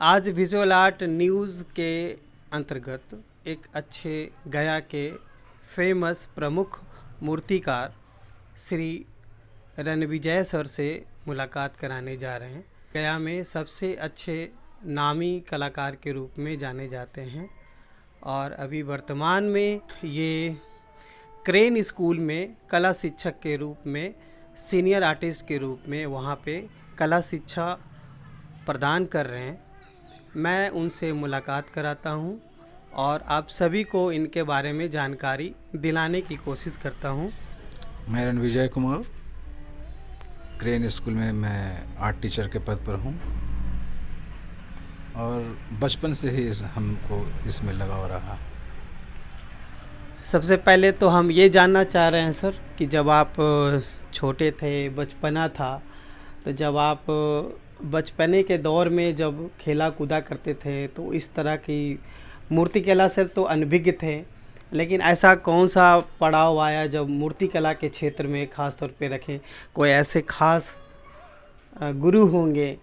आज visual art news के अंतर्गत एक अच्छे गया के फेमस प्रमुख मूर्तिकार श्री रणविजय सर से मुलाकात कराने जा रहे हैं। गया में सबसे अच्छे नामी कलाकार के रूप में जाने जाते हैं और अभी वर्तमान में ये क्रेन स्कूल में कला शिक्षक के रूप में, सीनियर आर्टिस्ट के रूप में वहाँ पे कला शिक्षा प्रदान कर रहे हैं। मैं उनसे मुलाकात कराता हूँ और आप सभी को इनके बारे में जानकारी दिलाने की कोशिश करता हूँ। मैं रणविजय कुमार, क्रेन स्कूल में मैं आर्ट टीचर के पद पर हूँ और बचपन से ही हमको इसमें लगाव रहा। सबसे पहले तो हम ये जानना चाह रहे हैं सर कि जब आप छोटे थे, बचपना था, तो जब आप बचपने के दौर में जब खेला कूदा करते थे तो इस तरह की मूर्ति कला से तो अनभिज्ञ थे, लेकिन ऐसा कौन सा पड़ाव आया जब मूर्ति कला के क्षेत्र में ख़ास तौर पे रखें, कोई ऐसे खास गुरु होंगे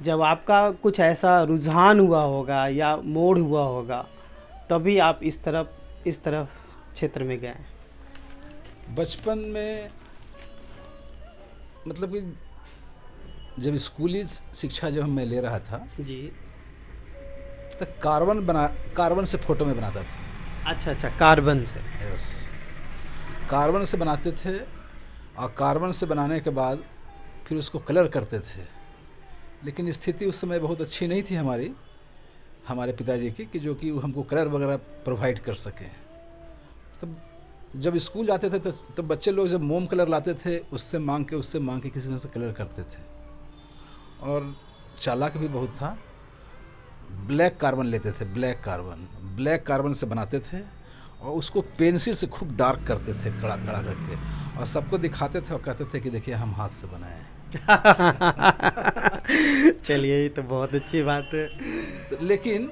जब आपका कुछ ऐसा रुझान हुआ होगा या मोड़ हुआ होगा, तभी आप इस तरफ क्षेत्र में गए? बचपन में मतलब कि जब स्कूली शिक्षा जब मैं ले रहा था जी, तो कार्बन से फोटो में बनाता था। अच्छा, कार्बन से? यस, कार्बन से बनाते थे और कार्बन से बनाने के बाद फिर उसको कलर करते थे। लेकिन स्थिति उस समय बहुत अच्छी नहीं थी हमारे पिताजी की कि जो कि हमको कलर वगैरह प्रोवाइड कर सकें। तब जब स्कूल जाते थे तो बच्चे लोग जब मोम कलर लाते थे उससे मांग के किसी तरह से कलर करते थे। और चालाक भी बहुत था, ब्लैक कार्बन लेते थे, ब्लैक कार्बन से बनाते थे और उसको पेंसिल से खूब डार्क करते थे, कड़ा करके, और सबको दिखाते थे और कहते थे कि देखिए हम हाथ से बनाए हैं। चलिए, ये तो बहुत अच्छी बात है। तो लेकिन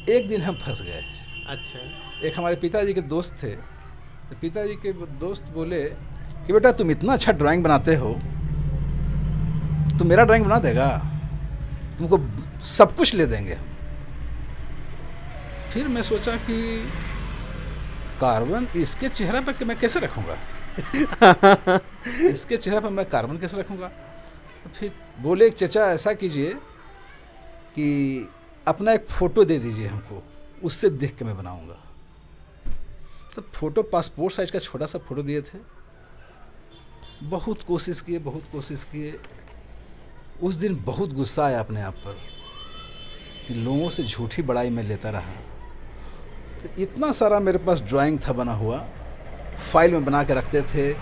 एक दिन हम फंस गए। अच्छा। एक हमारे पिताजी के दोस्त थे, तो पिताजी के दोस्त बोले कि बेटा तुम इतना अच्छा ड्राइंग बनाते हो, तुम मेरा ड्राइंग बना देगा, तुमको सब कुछ ले देंगे हम। फिर मैं सोचा कि कार्बन इसके चेहरा पर मैं कैसे रखूँगा इसके चेहरे पर मैं कार्बन कैसे रखूँगा। तो फिर बोले एक चचा ऐसा कीजिए कि अपना एक फ़ोटो दे दीजिए हमको, उससे देख के मैं बनाऊँगा। तो फ़ोटो पासपोर्ट साइज का छोटा सा फ़ोटो दिए थे। बहुत कोशिश किए। उस दिन बहुत गुस्सा आया अपने आप पर कि लोगों से झूठी बड़ाई में लेता रहा। तो इतना सारा मेरे पास ड्राइंग था बना हुआ, फाइल में बना के रखते थे,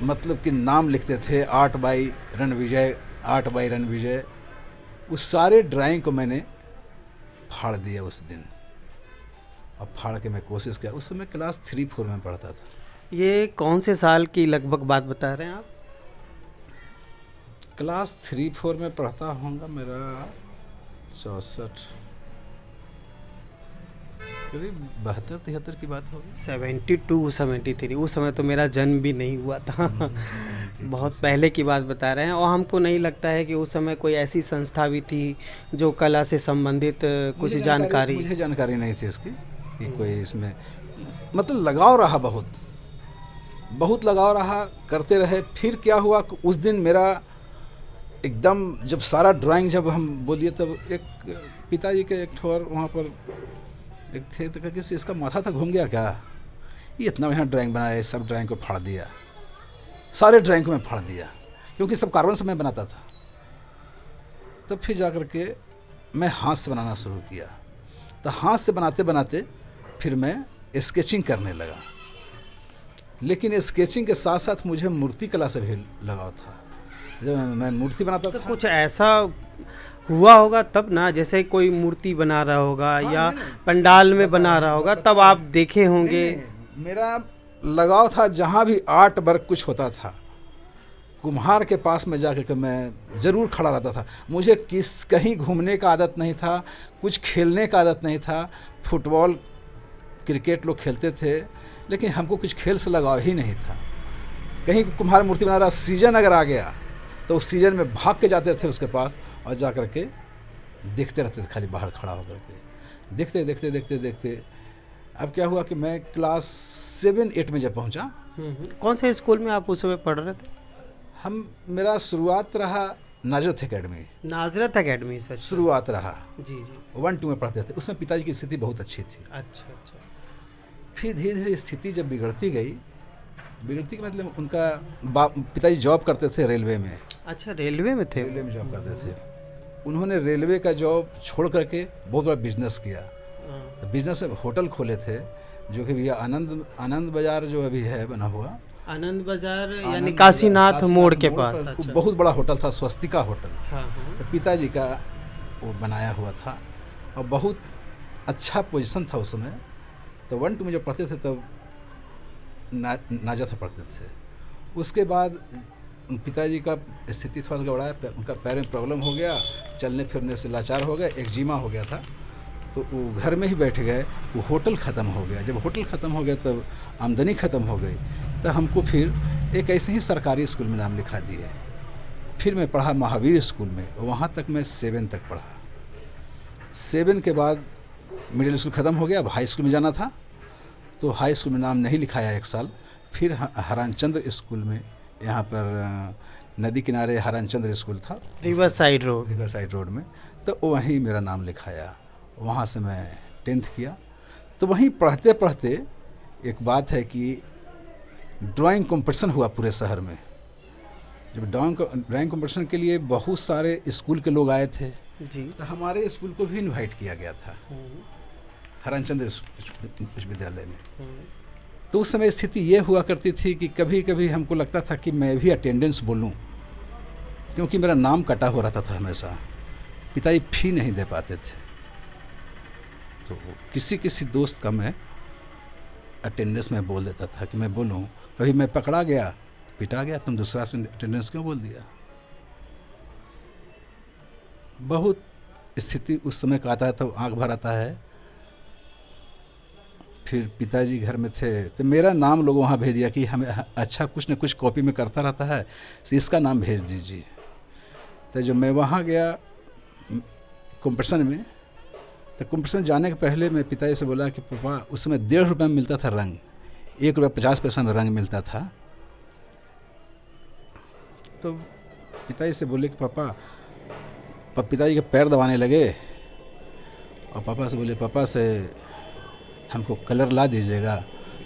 मतलब कि नाम लिखते थे आर्ट बाई रणविजय। उस सारे ड्राइंग को मैंने फाड़ दिया उस दिन। अब फाड़ के मैं कोशिश किया। उस समय क्लास 3-4 में पढ़ता था। ये कौन से साल की लगभग बात बता रहे हैं आप? क्लास 3-4 में पढ़ता होऊंगा, मेरा 64 करीब 72-73 की बात होगी। 72-73, उस समय तो मेरा जन्म भी नहीं हुआ था। बहुत पहले की बात बता रहे हैं। और हमको नहीं लगता है कि उस समय कोई ऐसी संस्था भी थी जो कला से संबंधित कुछ जानकारी। मुझे जानकारी नहीं थी इसकी कि कोई इसमें, मतलब लगाव रहा, बहुत लगाव रहा, करते रहे। फिर क्या हुआ, उस दिन मेरा एकदम जब सारा ड्राइंग जब हम बोलिए तब एक पिताजी के एक ठोर वहाँ पर एक थे, तो किसी इसका माथा था घूम गया क्या, ये इतना बढ़िया ड्राइंग बनाया, सब ड्राइंग को फाड़ दिया, सारे ड्राइंग को मैं फाड़ दिया, क्योंकि सब कार्बन से मैं बनाता था। तब फिर जा कर के मैं हाथ से बनाना शुरू किया। तो हाथ से बनाते बनाते फिर मैं स्केचिंग करने लगा। लेकिन स्केचिंग के साथ साथ मुझे मूर्ति कला से भी लगाव था। जब मैं मूर्ति बनाता था, कुछ ऐसा हुआ होगा तब ना, जैसे कोई मूर्ति बना रहा होगा या पंडाल में बना रहा होगा, तब आप देखे होंगे। मेरा लगाव था जहाँ भी आर्ट वर्क कुछ होता था, कुम्हार के पास में जाकर के मैं ज़रूर खड़ा रहता था। मुझे कहीं घूमने का आदत नहीं था, कुछ खेलने का आदत नहीं था। फुटबॉल क्रिकेट लोग खेलते थे, लेकिन हमको कुछ खेल से लगाव ही नहीं था। कहीं कुम्हार मूर्ति बना रहा, सीजन अगर आ गया तो उस सीजन में भाग के जाते थे उसके पास और जा कर के देखते रहते थे खाली बाहर खड़ा होकर के, देखते देखते देखते देखते। अब क्या हुआ कि मैं क्लास 7-8 में जब पहुंचा, कौन से स्कूल में आप उस समय पढ़ रहे थे? मेरा शुरुआत रहा नाजरत एकेडमी। नाजरत एकेडमी से? शुरुआत रहा जी जी। 1-2 में पढ़ते थे। उसमें पिताजी की स्थिति बहुत अच्छी थी। अच्छा अच्छा। फिर धीरे धीरे स्थिति जब बिगड़ती गई, बिगड़ती के मतलब उनका पिताजी जॉब करते थे रेलवे में। अच्छा, रेलवे में थे? रेलवे में जॉब करते थे। उन्होंने रेलवे का जॉब छोड़ करके बहुत बड़ा बिजनेस किया। तो बिजनेस में होटल खोले थे, जो कि भैया आनंद बाजार जो अभी है बना हुआ, आनंद बाजार यानी काशीनाथ मोड़ के पास। अच्छा। बहुत बड़ा होटल था, स्वस्तिका होटल। हाँ हाँ। तो पिताजी का वो बनाया हुआ था और बहुत अच्छा पोजीशन था उस समय। तो 1-2 में जब पढ़ते थे तब नाजत में पढ़ते थे। उसके बाद पिताजी का स्थिति थोड़ा सा गड़बड़ाया, उनका पैर में प्रॉब्लम हो गया, चलने फिरने से लाचार हो गए, एक्जिमा हो गया था। तो वो घर में ही बैठ गए। वो होटल ख़त्म हो गया। जब होटल ख़त्म हो गया तब आमदनी ख़त्म हो गई। तो हमको फिर एक ऐसे ही सरकारी स्कूल में नाम लिखा दिए। फिर मैं पढ़ा महावीर स्कूल में, वहाँ तक मैं 7 तक पढ़ा। 7 के बाद मिडिल स्कूल ख़त्म हो गया, अब हाई स्कूल में जाना था। तो हाई स्कूल में नाम नहीं लिखाया 1 साल। फिर हरानचंद्र स्कूल में, यहाँ पर नदी किनारे हरानचंद्र स्कूल था, रिवर साइड रोड में। तो वहीं मेरा नाम लिखाया। वहाँ से मैं 10th किया। तो वहीं पढ़ते पढ़ते एक बात है कि ड्राइंग कंपटीशन हुआ पूरे शहर में। जब ड्राइंग कंपटीशन के लिए बहुत सारे स्कूल के लोग आए थे जी, तो हमारे स्कूल को भी इनवाइट किया गया था हरानचंद्र विश्वविद्यालय में। तो उस समय स्थिति ये हुआ करती थी कि कभी कभी हमको लगता था कि मैं भी अटेंडेंस बोलूं, क्योंकि मेरा नाम कटा हो रहता था हमेशा। पिताजी फी नहीं दे पाते थे। तो किसी दोस्त का मैं अटेंडेंस में बोल देता था कि मैं बोलूं। कभी मैं पकड़ा गया, पिटा गया, तुम दूसरा से अटेंडेंस क्यों बोल दिया। बहुत स्थिति उस समय का आता है तो आँख भर आता है। फिर पिताजी घर में थे तो मेरा नाम लोग वहाँ भेज दिया कि हमें अच्छा कुछ न कुछ कॉपी में करता रहता है, तो इसका नाम भेज दीजिए। तो जब मैं वहाँ गया कंपटीशन में, तो कंपटीशन जाने के पहले मैं पिताजी से बोला कि पापा, उस समय 1.5 रुपये में मिलता था रंग, 1 रुपया 50 पैसा में रंग मिलता था। तो पिताजी से बोले कि पापा, पिताजी के पैर दबाने लगे और पापा से बोले, पापा से हमको कलर ला दीजिएगा,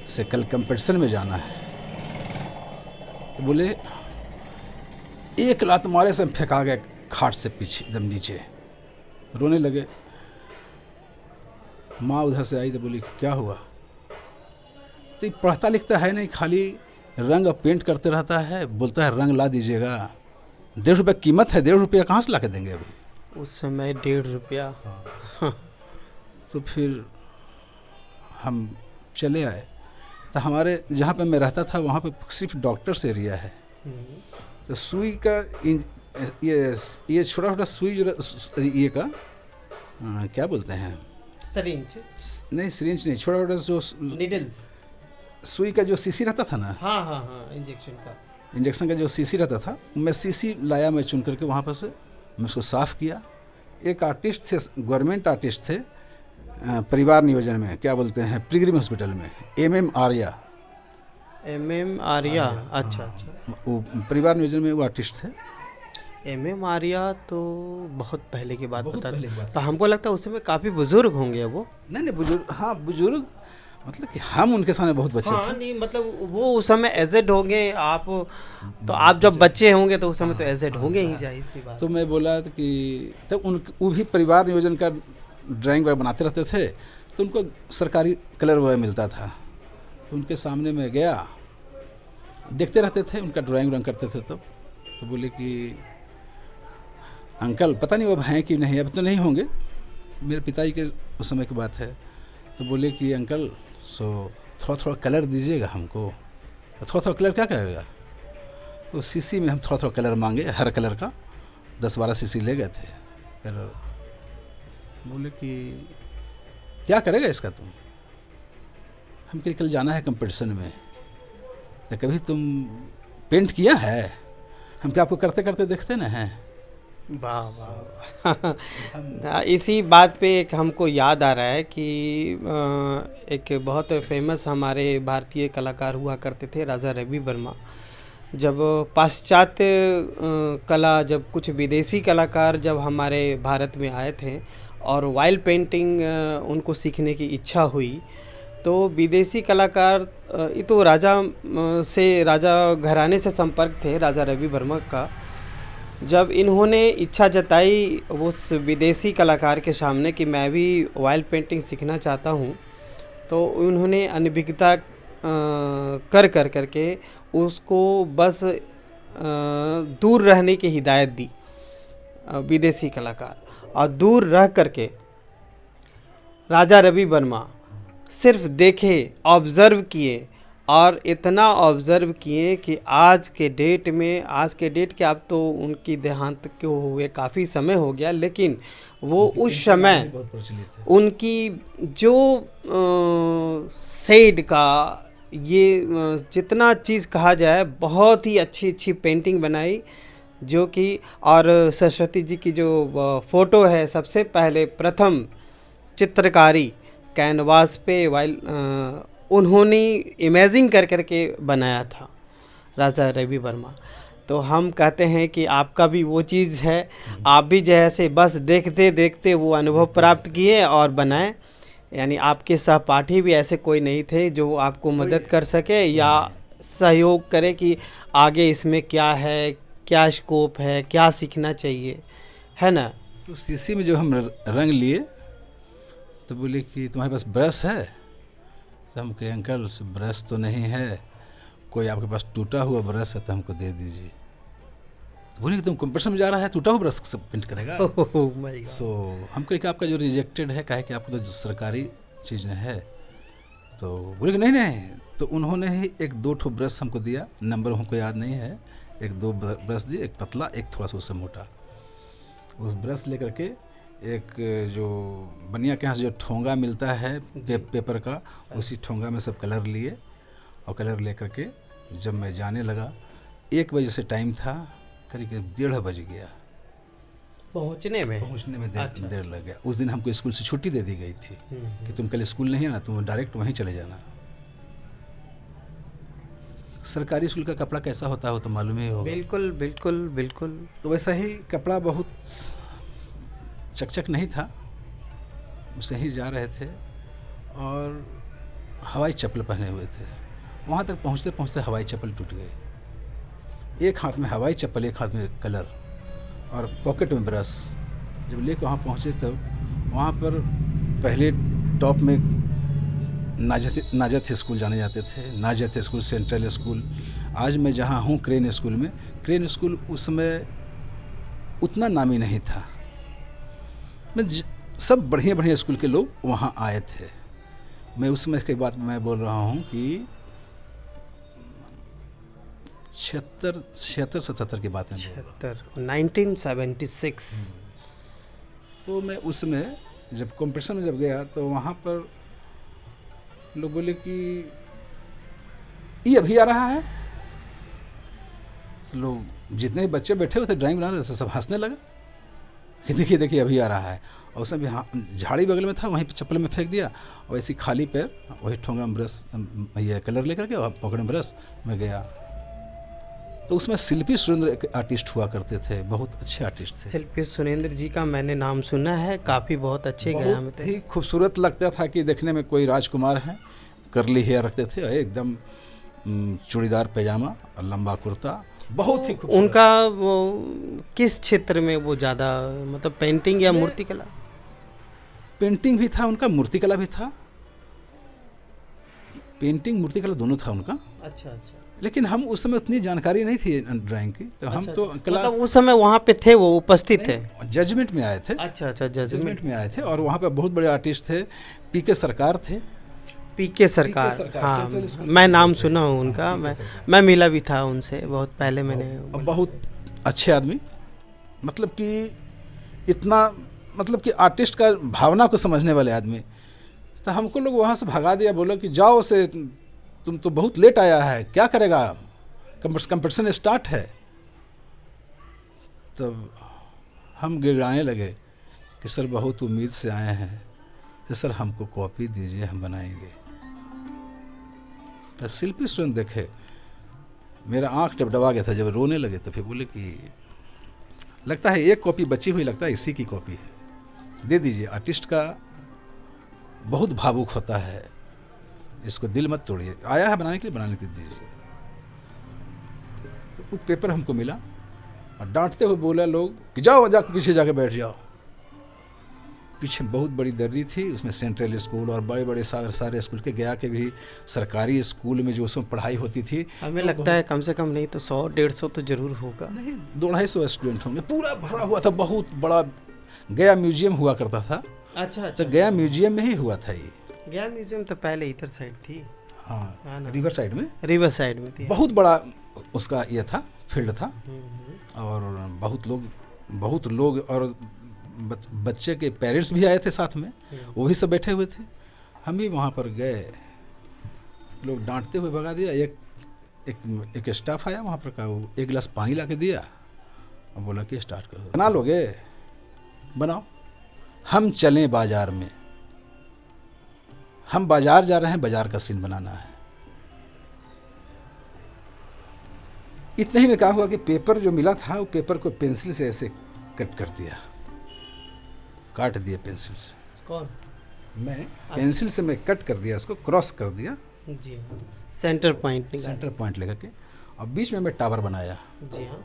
से कल कंपटीशन में जाना है। तो बोले, एक लात मारे से हम फेंका गए खाट से पीछे एकदम नीचे, रोने लगे। माँ उधर से आई तो बोली क्या हुआ। तो ये पढ़ता लिखता है नहीं, खाली रंग और पेंट करते रहता है, बोलता है रंग ला दीजिएगा। 1.5 रुपये कीमत है, 1.5 रुपया कहाँ से ला के देंगे अभी उस समय 1.5 रुपया। तो फिर हम चले आए। तो हमारे जहाँ पे मैं रहता था वहाँ पे सिर्फ डॉक्टर्स एरिया है। तो सुई का ये छोटा छोटा सुई जो ये का क्या बोलते हैं, सिरिंज नहीं सिरिंज नहीं, छोटा छोटा जो नीडल्स, सुई का जो सीसी रहता था ना, हाँ हाँ हाँ, इंजेक्शन का जो सीसी रहता था, मैं सीसी लाया, मैं चुन करके वहाँ पर से मैं उसको साफ़ किया। एक आर्टिस्ट थे, गवर्नमेंट आर्टिस्ट थे, परिवार नियोजन में, क्या बोलते हैं, पिलग्रिम हॉस्पिटल में, MM आर्या। अच्छा अच्छा, वो परिवार नियोजन में वो आर्टिस्ट थे। MM आर्या तो बहुत पहले की बात बता दी। तो हमको लगता है उस समय काफ़ी बुजुर्ग होंगे वो। नहीं बुजुर्ग, हाँ बुजुर्ग, मतलब कि हम उनके सामने बहुत बच्चे थे। नहीं मतलब वो उस समय एजेड होंगे, आप तो आप जब बच्चे होंगे तो उस समय तो एजेड होंगे ही, जाहिर सी बात। तो मैं बोला कि तब वो भी परिवार नियोजन का ड्राइंग वगैरह बनाते रहते थे, तो उनको सरकारी कलर वगैरह मिलता था। तो उनके सामने मैं गया, देखते रहते थे, उनका ड्राइंग करते थे। तो बोले कि अंकल, पता नहीं अब हैं कि नहीं, अब तो नहीं होंगे, मेरे पिताजी के उस समय की बात है। तो बोले कि अंकल थोड़ा थोड़ा कलर दीजिएगा हमको। तो थोड़ा थोड़ा कलर क्या करेगा। तो सीसी में हम थोड़ा थोड़ा कलर मांगे, हर कलर का 10-12 सीसी ले गए थे। फिर बोले कि क्या करेगा इसका तुम। हम कल जाना है कंपटीशन में, तो कभी तुम पेंट किया है, हम क्या आपको करते करते देखते ना हैं। वाह वाह। इसी बात पे एक हमको याद आ रहा है कि एक बहुत फेमस हमारे भारतीय कलाकार हुआ करते थे, राजा रवि वर्मा। जब पाश्चात्य कला, जब कुछ विदेशी कलाकार जब हमारे भारत में आए थे और ऑयल पेंटिंग उनको सीखने की इच्छा हुई, तो विदेशी कलाकार ये तो राजा घराने से संपर्क थे राजा रवि वर्मा का। जब इन्होंने इच्छा जताई उस विदेशी कलाकार के सामने कि मैं भी ऑयल पेंटिंग सीखना चाहता हूँ, तो उन्होंने अनभिज्ञता कर कर करके उसको बस दूर रहने की हिदायत दी, विदेशी कलाकार। और दूर रह करके राजा रवि वर्मा सिर्फ देखे, ऑब्ज़र्व किए, और इतना ऑब्ज़र्व किए कि आज के डेट के, अब तो उनकी देहांत को हुए काफ़ी समय हो गया, लेकिन वो उस समय उनकी जो शेड का ये जितना चीज़ कहा जाए, बहुत ही अच्छी अच्छी पेंटिंग बनाई, जो कि और सरस्वती जी की जो फ़ोटो है, सबसे पहले प्रथम चित्रकारी कैनवास पे उन्होंने इमेजिन कर करके बनाया था राजा रवि वर्मा। तो हम कहते हैं कि आपका भी वो चीज़ है, आप भी जैसे बस देखते देखते वो अनुभव प्राप्त किए और बनाए। यानी आपके सहपाठी भी ऐसे कोई नहीं थे जो आपको मदद कर सके या सहयोग करे कि आगे इसमें क्या है, क्या स्कोप है, क्या सीखना चाहिए, है ना? तो सीसी में जो हम रंग लिए तो बोले कि तुम्हारे पास ब्रश है? तो हम कहे अंकल ब्रश तो नहीं है, कोई आपके पास टूटा हुआ ब्रश है तो हमको दे दीजिए। तो बोले कि तुम कंपटीशन में जा रहा है, टूटा हुआ ब्रश से पेंट करेगा? सो हम कहे कि आपका जो रिजेक्टेड है, कहे कि आपको तो सरकारी चीज़ है। तो बोले कि नहीं नहीं। तो उन्होंने ही एक दो ठो ब्रश हमको दिया, नंबर हमको याद नहीं है, एक दो ब्रश दिए, एक पतला एक थोड़ा सा उससे मोटा। उस ब्रश लेकर के एक जो बनिया के यहाँ से जो ठोंगा मिलता है पेपर का, उसी ठोंगा में सब कलर लिए, और कलर लेकर के जब मैं जाने लगा, 1 बजे से टाइम था, करीब 1:30 बज गया पहुँचने में देर लग गया। उस दिन हमको स्कूल से छुट्टी दे दी गई थी कि तुम कल स्कूल नहीं आना, तुम डायरेक्ट वहीं चले जाना। सरकारी स्कूल का कपड़ा कैसा होता हो तो मालूम ही होगा। बिल्कुल बिल्कुल बिल्कुल। तो वैसा ही कपड़ा बहुत चकचक नहीं था, उससे ही जा रहे थे और हवाई चप्पल पहने हुए थे। वहाँ तक पहुँचते पहुँचते हवाई चप्पल टूट गए। एक हाथ में हवाई चप्पल, एक हाथ में कलर और पॉकेट में ब्रश। जब लेकर वहाँ पहुँचे तब वहाँ पर पहले टॉप में नाजत स्कूल जाने जाते थे, नाजत स्कूल, सेंट्रल स्कूल। आज मैं जहाँ हूँ क्रेन स्कूल में, क्रेन स्कूल उस समय उतना नामी नहीं था। सब बढ़िया बढ़िया स्कूल के लोग वहाँ आए थे। मैं उस समय की बात मैं बोल रहा हूँ कि 76-77 की बात है, 1976। तो मैं उसमें जब कॉम्पिटिशन में जब गया तो वहाँ पर लोग बोले कि ये अभी आ रहा है। तो लोग जितने बच्चे बैठे हुए थे ड्राइंग बना रहे थे, सब हंसने लगा कि देखिए देखिए अभी आ रहा है। और उसमें भी झाड़ी बगल में था, वहीं पर चप्पल में फेंक दिया, और ऐसी खाली पैर वही ठोंगा में ब्रश, ये कलर लेकर के और पकड़ में ब्रश में गया। तो उसमें शिल्पी सुरेंद्र एक आर्टिस्ट हुआ करते थे, बहुत अच्छे आर्टिस्ट थे। शिल्पी सुरेंद्र जी का मैंने नाम सुना है, काफ़ी बहुत अच्छे गया में थे। खूबसूरत लगता था कि देखने में कोई राजकुमार है। करली हेयर रखते थे, एकदम चूड़ीदार पैजामा और लंबा कुर्ता, बहुत ही उनका वो किस क्षेत्र में वो ज़्यादा, मतलब पेंटिंग या मूर्तिकला? पेंटिंग भी था उनका, मूर्तिकला भी था। पेंटिंग मूर्तिकला दोनों था उनका। अच्छा अच्छा। लेकिन हम उस समय उतनी जानकारी नहीं थी ड्राइंग की, तो हम तो क्लास, मतलब उस समय वहाँ पे थे, वो उपस्थित थे, जजमेंट में आए थे। अच्छा अच्छा, जजमेंट में आए थे। और वहाँ पे बहुत बड़े आर्टिस्ट थे, पीके सरकार थे। पीके सरकार, हाँ मैं नाम सुना हूँ उनका। मैं मिला भी था उनसे बहुत पहले। मैंने बहुत अच्छे आदमी, मतलब कि इतना, मतलब कि आर्टिस्ट का भावना को समझने वाले आदमी। तो हमको लोग वहाँ से भगा दिया, बोलो कि जाओ से, तुम तो बहुत लेट आया है, क्या करेगा, कंपटीशन स्टार्ट है। तब हम गिड़गिड़ाने लगे कि सर बहुत उम्मीद से आए हैं, तो सर हमको कॉपी दीजिए, हम बनाएंगे। तो शिल्पी स्टूडेंट देखे, मेरा आँख डबडबा गया था। जब रोने लगे तो फिर बोले कि लगता है एक कॉपी बची हुई, लगता है इसी की कॉपी है, दे दीजिए। आर्टिस्ट का बहुत भावुक होता है, इसको दिल मत तोड़िए, आया है बनाने के लिए, बनाने के लिए दीजिए। तो वो पेपर हमको मिला और डांटते हुए बोला लोग कि जाओ जाकर पीछे जाके बैठ जाओ। पीछे बहुत बड़ी दर्री थी, उसमें सेंट्रल स्कूल और बड़े बड़े सारे स्कूल के, गया के भी सरकारी स्कूल में जो उसमें पढ़ाई होती थी। हमें लगता है कम से कम नहीं तो 100-150 तो जरूर होगा। नहीं, 200-250 स्टूडेंट होंगे, पूरा भरा हुआ था। बहुत बड़ा गया म्यूजियम हुआ करता था। अच्छा। तो गया म्यूजियम में ही हुआ था ये। गया म्यूजियम तो पहले इधर साइड थी। हाँ, रिवर साइड में, रिवर साइड में थी। बहुत बड़ा उसका ये था, फील्ड था। और बहुत लोग और बच्चे के पेरेंट्स भी आए थे साथ में, वो भी सब बैठे हुए थे। हम भी वहाँ पर गए, लोग डांटते हुए भगा दिया। एक स्टाफ आया वहाँ पर का, वो एक गिलास पानी ला के दिया और बोला कि स्टार्ट करो। बना लोगे, बनाओ। हम चलें बाजार में, हम बाजार जा रहे हैं, बाजार का सीन बनाना है। इतने ही में क्या हुआ कि पेपर जो मिला था, वो पेपर को पेंसिल से ऐसे कट कर दिया, काट दिया पेंसिल से। कौन? मैं पेंसिल से मैं कट कर दिया, उसको क्रॉस कर दिया जी हाँ, सेंटर पॉइंट निकाल, सेंटर पॉइंट लेकर के, और बीच में मैं टावर बनाया। जी हाँ।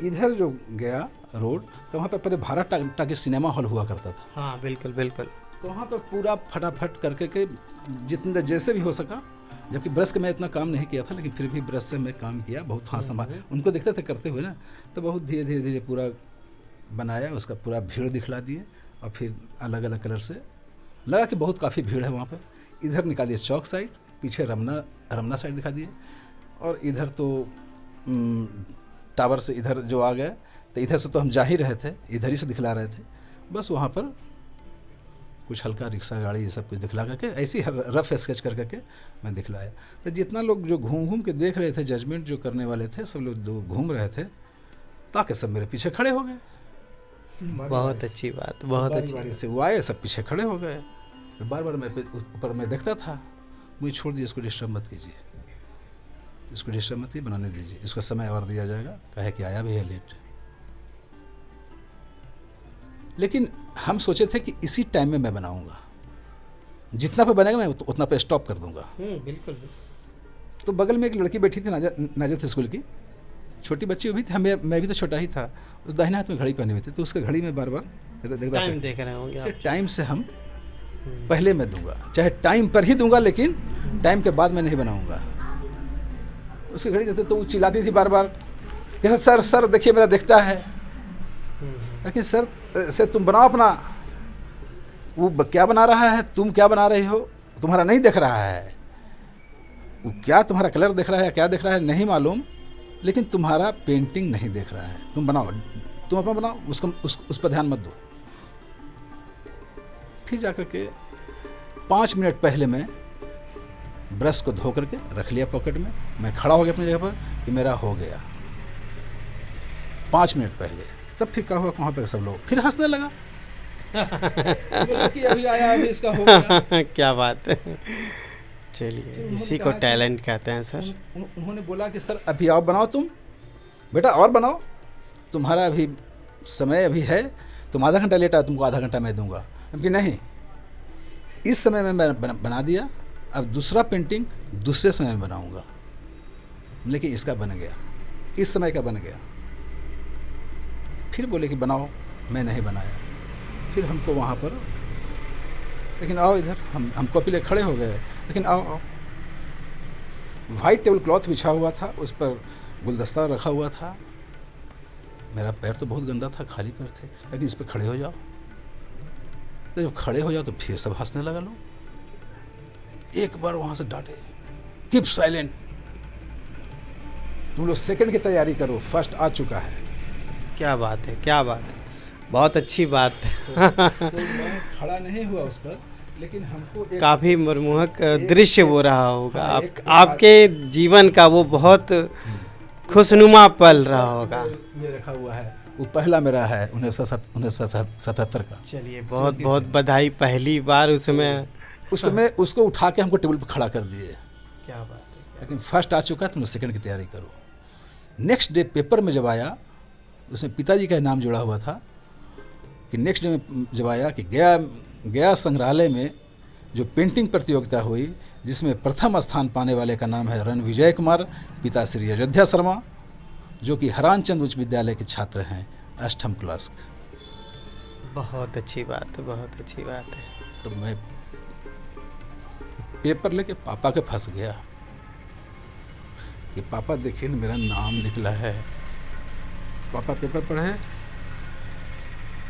इधर जो गया रोड, तो वहाँ पर पहले भारत टाकी सिनेमा हॉल हुआ करता था। हाँ बिल्कुल बिल्कुल। तो वहाँ पर पूरा फटाफट करके के जितना जैसे भी हो सका, जबकि ब्रश का मैं इतना काम नहीं किया था, लेकिन फिर भी ब्रश से मैं काम किया, बहुत हाथ संभाल। उनको देखते थे करते हुए ना, तो बहुत धीरे धीरे पूरा बनाया, उसका पूरा भीड़ दिखला दिए। और फिर अलग अलग कलर से लगा कि बहुत काफ़ी भीड़ है वहाँ पर। इधर निकाल दिए चौक साइड, पीछे रमना साइड दिखा दिए, और इधर तो टावर से इधर जो आ गए, तो इधर से तो हम जा ही रहे थे, इधर ही से दिखला रहे थे। बस वहाँ पर कुछ हल्का रिक्शा गाड़ी ये सब कुछ दिखला करके, ऐसे ही रफ स्केच कर करके मैं दिखलाया। तो जितना लोग जो घूम के देख रहे थे, जजमेंट जो करने वाले थे, सब लोग जो घूम रहे थे, ताकि सब मेरे पीछे खड़े हो गए। बहुत अच्छी बात, बहुत अच्छी बारी से वो आए, सब पीछे खड़े हो गए। बार बार मैं ऊपर में देखता था, मुझे छोड़ दीजिए, इसको डिस्टर्ब मत कीजिए, इसको डिस्टर्ब मत कीजिए, बनाने दीजिए, इसको समय और दिया जाएगा, कहे कि आया भी है लेट। लेकिन हम सोचे थे कि इसी टाइम में मैं बनाऊंगा, जितना पे बनेगा मैं उतना पे स्टॉप कर दूंगा। बिल्कुल। तो बगल में एक लड़की बैठी थी, नाजत स्कूल की, छोटी बच्ची वो भी थी, मैं भी तो छोटा ही था। उस दाहिने हाथ में घड़ी पहनी हुई थी, तो उसके घड़ी में बार बार टाइम देख रहे होंगे। टाइम से हम पहले मैं दूंगा, चाहे टाइम पर ही दूंगा, लेकिन टाइम के बाद मैं नहीं बनाऊंगा। उसकी घड़ी देते तो वो चिल्लाती थी बार बार कि सर सर देखिए मेरा दिखता है। लेकिन सर से तुम बनाओ अपना, वो क्या बना रहा है, तुम क्या बना रही हो, तुम्हारा नहीं दिख रहा है, वो क्या तुम्हारा कलर दिख रहा है, क्या दिख रहा है नहीं मालूम, लेकिन तुम्हारा पेंटिंग नहीं देख रहा है, तुम बनाओ, तुम अपना बनाओ, उसको उस पर ध्यान मत दो। फिर जाकर के 5 मिनट पहले मैं ब्रश को धो करके रख लिया पॉकेट में, मैं खड़ा हो गया अपनी जगह पर कि मेरा हो गया। 5 मिनट पहले, तब फिर क्या हुआ, वहाँ पे सब लोग फिर हंसने लगा कि अभी आया, अभी इसका हो गया। क्या बात है, चलिए इसी को टैलेंट कहते हैं सर। उन्होंने बोला कि सर अभी आओ बनाओ, तुम बेटा और बनाओ, तुम्हारा अभी समय अभी है, तुम आधा घंटा लेट आओ, तुमको आधा घंटा मैं दूंगा। कि नहीं, इस समय में मैं बना दिया, अब दूसरा पेंटिंग दूसरे समय में बनाऊंगा, लेकिन इसका बन गया, इस समय का बन गया। फिर बोले कि बनाओ, मैं नहीं बनाया। फिर हमको वहाँ पर, लेकिन आओ इधर, हम कॉपी ले खड़े हो गए, लेकिन आओ। वाइट टेबल क्लॉथ बिछा हुआ था, उस पर गुलदस्ता रखा हुआ था। मेरा पैर तो बहुत गंदा था, खाली पैर थे, लेकिन इस पर खड़े हो जाओ। तो जब खड़े हो जाओ तो फिर सब हंसने लगा लोग। एक बार वहाँ से डांटे, कीप साइलेंट, तुम लोग सेकंड की तैयारी करो, फर्स्ट आ चुका है। क्या बात है, क्या बात है, बहुत अच्छी बात। तो मैं खड़ा नहीं हुआ उस पर, लेकिन हमको काफ़ी मनमोहक दृश्य वो रहा होगा, आपके जीवन का वो बहुत खुशनुमा पल रहा होगा। ये रखा हुआ है, वो पहला मेरा है 1977 का। चलिए, बहुत बहुत बधाई, पहली बार उसमें। उस समय उसको उठा के हमको टेबल पर खड़ा कर दिए। क्या बात है। लेकिन फर्स्ट आ चुका है, तुम सेकंड की तैयारी करो। नेक्स्ट डे पेपर में जब आया, उसमें पिताजी का नाम जुड़ा हुआ था, कि नेक्स्ट डे में जब आया कि गया संग्रहालय में जो पेंटिंग प्रतियोगिता हुई, जिसमें प्रथम स्थान पाने वाले का नाम है रणविजय कुमार, पिता श्री अयोध्या शर्मा, जो कि हरानचंद उच्च विद्यालय के छात्र हैं, 8वीं क्लास का। बहुत अच्छी बात है, बहुत अच्छी बात है। तो मैं पेपर लेके पापा के फंस गया कि पापा देखिए ना, मेरा नाम निकला है। पापा पेपर पढ़े,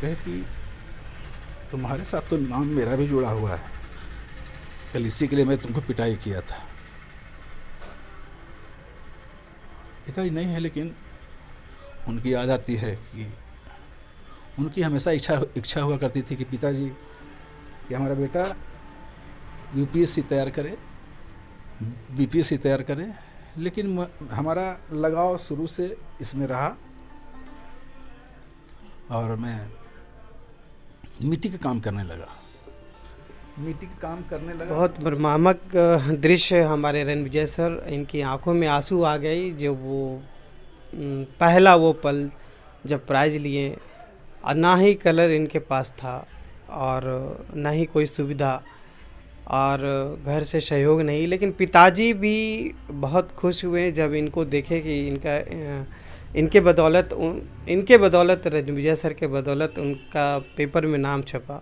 कहे कि तुम्हारे साथ तो नाम मेरा भी जुड़ा हुआ है, कल इसी के लिए मैं तुमको पिटाई किया था। पिताजी नहीं है, लेकिन उनकी याद आती है कि उनकी हमेशा इच्छा हुआ करती थी कि पिताजी कि हमारा बेटा यूपीएससी तैयार करे, बीपीएससी तैयार करे। लेकिन हमारा लगाव शुरू से इसमें रहा और मैं मिट्टी का काम करने लगा। बहुत भ्रमात्मक दृश्य हमारे रणविजय सर, इनकी आंखों में आंसू आ गई जब वो पहला वो पल जब प्राइज लिए, और ना ही कलर इनके पास था और ना ही कोई सुविधा और घर से सहयोग नहीं। लेकिन पिताजी भी बहुत खुश हुए जब इनको देखे कि इनके बदौलत रणविजय सर के बदौलत उनका पेपर में नाम छपा।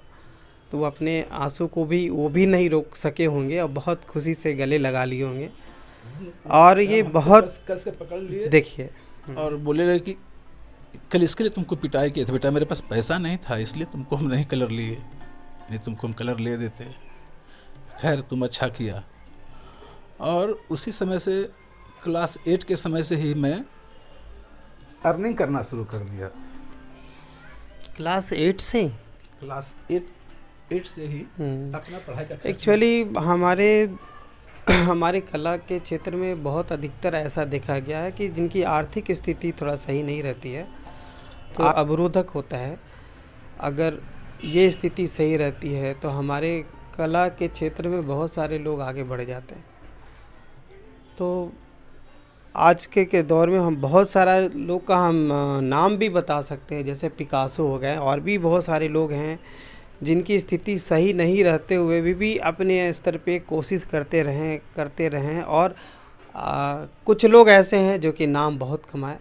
तो वो अपने आंसू को भी वो भी नहीं रोक सके होंगे और बहुत खुशी से गले लगा लिए होंगे। और ये बहुत कस के पकड़ लिए, देखिए, और बोले रहे कि कल इसके लिए तुमको पिटाई किए थे बेटा, मेरे पास पैसा नहीं था इसलिए तुमको हम नहीं कलर लिए, नहीं तुमको हम कलर ले देते। खैर तुम अच्छा किया। और उसी समय से क्लास 8 के समय से ही मैं अर्निंग करना शुरू कर दिया। क्लास 8 से? क्लास 8 से ही अपना पढ़ाई का एक्चुअली हमारे कला के क्षेत्र में बहुत अधिकतर ऐसा देखा गया है कि जिनकी आर्थिक स्थिति थोड़ा सही नहीं रहती है तो अवरोधक होता है। अगर ये स्थिति सही रहती है तो हमारे कला के क्षेत्र में बहुत सारे लोग आगे बढ़ जाते हैं। तो आज के दौर में हम बहुत सारा लोग का हम नाम भी बता सकते हैं, जैसे पिकासो हो गए, और भी बहुत सारे लोग हैं जिनकी स्थिति सही नहीं रहते हुए भी अपने स्तर पे कोशिश करते रहें और कुछ लोग ऐसे हैं जो कि नाम बहुत कमाए।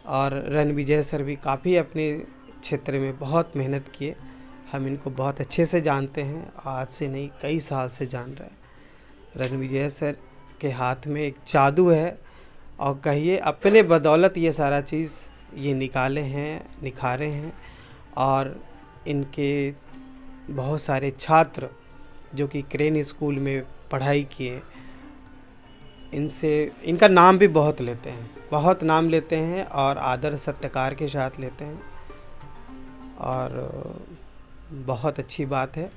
और रणविजय सर भी काफ़ी अपने क्षेत्र में बहुत मेहनत किए। हम इनको बहुत अच्छे से जानते हैं, आज से नहीं कई साल से जान रहे हैं। रणविजय सर के हाथ में एक जादू है और कहिए अपने बदौलत ये सारा चीज़ ये निखारे हैं। और इनके बहुत सारे छात्र जो कि क्रेन स्कूल में पढ़ाई किए, इनका नाम भी बहुत नाम लेते हैं और आदर सत्कार के साथ लेते हैं, और बहुत अच्छी बात है।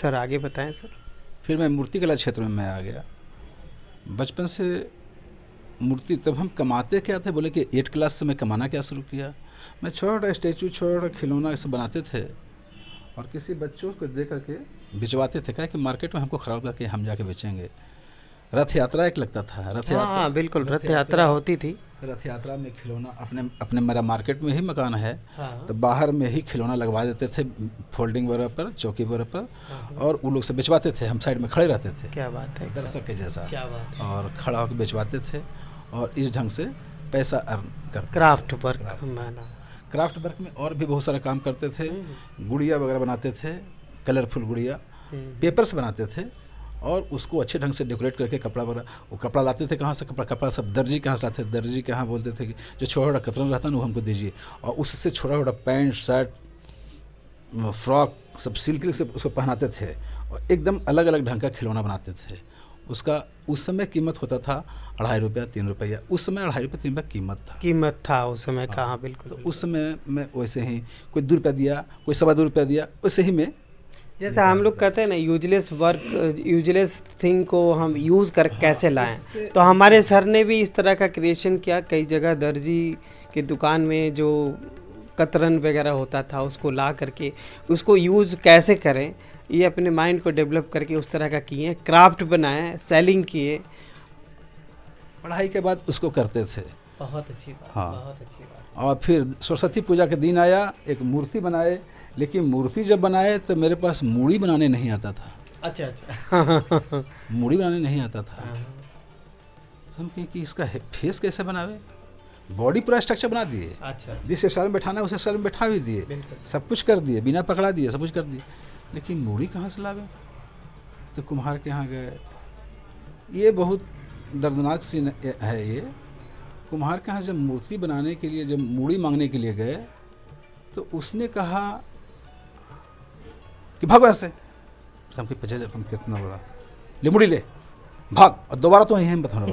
सर आगे बताएं सर। फिर मैं मूर्तिकला क्षेत्र में मैं आ गया। बचपन से मूर्ति, तब हम कमाते क्या थे, बोले कि 8 क्लास से मैं कमाना क्या शुरू किया। मैं छोटा स्टैचू, छोटा खिलौना ऐसे बनाते थे और किसी बच्चों को दे करके बिचवाते थे, क्या कि मार्केट में हमको ख़राब करके हम जाके बेचेंगे। रथ यात्रा एक लगता था, रथ यात्रा, हाँ बिल्कुल, रथ यात्रा होती थी। रथ यात्रा में खिलौना अपने अपने मेरा मार्केट में ही मकान है, हाँ। तो बाहर में ही खिलौना लगवा देते थे, फोल्डिंग वगैरह पर, चौकी वगैरह पर, और उन लोग से बेचवाते थे। हम साइड में खड़े रहते थे, क्या बात है, दर्शक के जैसा, क्या बात है। और खड़ा होकर बेचवाते थे और इस ढंग से पैसा अर्न करते। क्राफ्ट वर्क माना। क्राफ्ट वर्क में और भी बहुत सारा काम करते थे। गुड़िया वगैरह बनाते थे, कलरफुल गुड़िया, पेपर्स बनाते थे और उसको अच्छे ढंग से डेकोरेट करके कपड़ा वगैरह, वो कपड़ा लाते थे कहाँ से, कपड़ा सब दर्जी कहाँ से लाते थे, दर्जी के यहाँ बोलते थे कि जो छोटा छोटा कतरन रहता ना वो हमको दीजिए, और उससे छोटा छोटा पैंट शर्ट फ्रॉक सब सिल्क से उसको पहनाते थे और एकदम अलग अलग ढंग का खिलौना बनाते थे। उसका उस समय कीमत होता था 2.5 रुपया 3 रुपया, उस समय 2.5 रुपया 3 रुपया कीमत था उस समय। कहाँ बिल्कुल। तो उस समय मैं वैसे ही कोई 2 रुपया दिया, कोई 2.25 रुपया दिया, वैसे ही मैं, जैसे हम लोग कहते हैं ना यूजलेस वर्क, यूजलेस थिंग को हम यूज़ कर कैसे लाएं, तो हमारे सर ने भी इस तरह का क्रिएशन किया। कई जगह दर्जी की दुकान में जो कतरन वगैरह होता था उसको ला करके उसको यूज़ कैसे करें, ये अपने माइंड को डेवलप करके उस तरह का किए, क्राफ्ट बनाए, सेलिंग किए। पढ़ाई के बाद उसको करते थे। बहुत अच्छी बात। हाँ। बहुत अच्छी बात। और फिर सरस्वती पूजा के दिन आया, एक मूर्ति बनाए, लेकिन मूर्ति जब बनाए तो मेरे पास मूड़ी बनाने नहीं आता था। अच्छा अच्छा। मूड़ी बनाने नहीं आता था। हम कहें कि इसका फेस कैसे बनावे, बॉडी पूरा स्ट्रक्चर बना दिए, अच्छा। जिस स्टाइल में बैठाना है उस स्टाइल में बैठा भी दिए, सब कुछ कर दिए, बिना पकड़ा दिए, सब कुछ कर दिए, लेकिन मूड़ी कहाँ से लावे। तो कुम्हार के यहाँ गए। ये बहुत दर्दनाक सीन है ये। कुम्हार के यहाँ जब मूर्ति बनाने के लिए, जब मूड़ी मांगने के लिए गए, तो उसने कहा कि भाग वहाँ से। हमके पीछे जब हम कितना बोला, ले मूड़ी ले, भाग, और दोबारा तो यही हम बताना।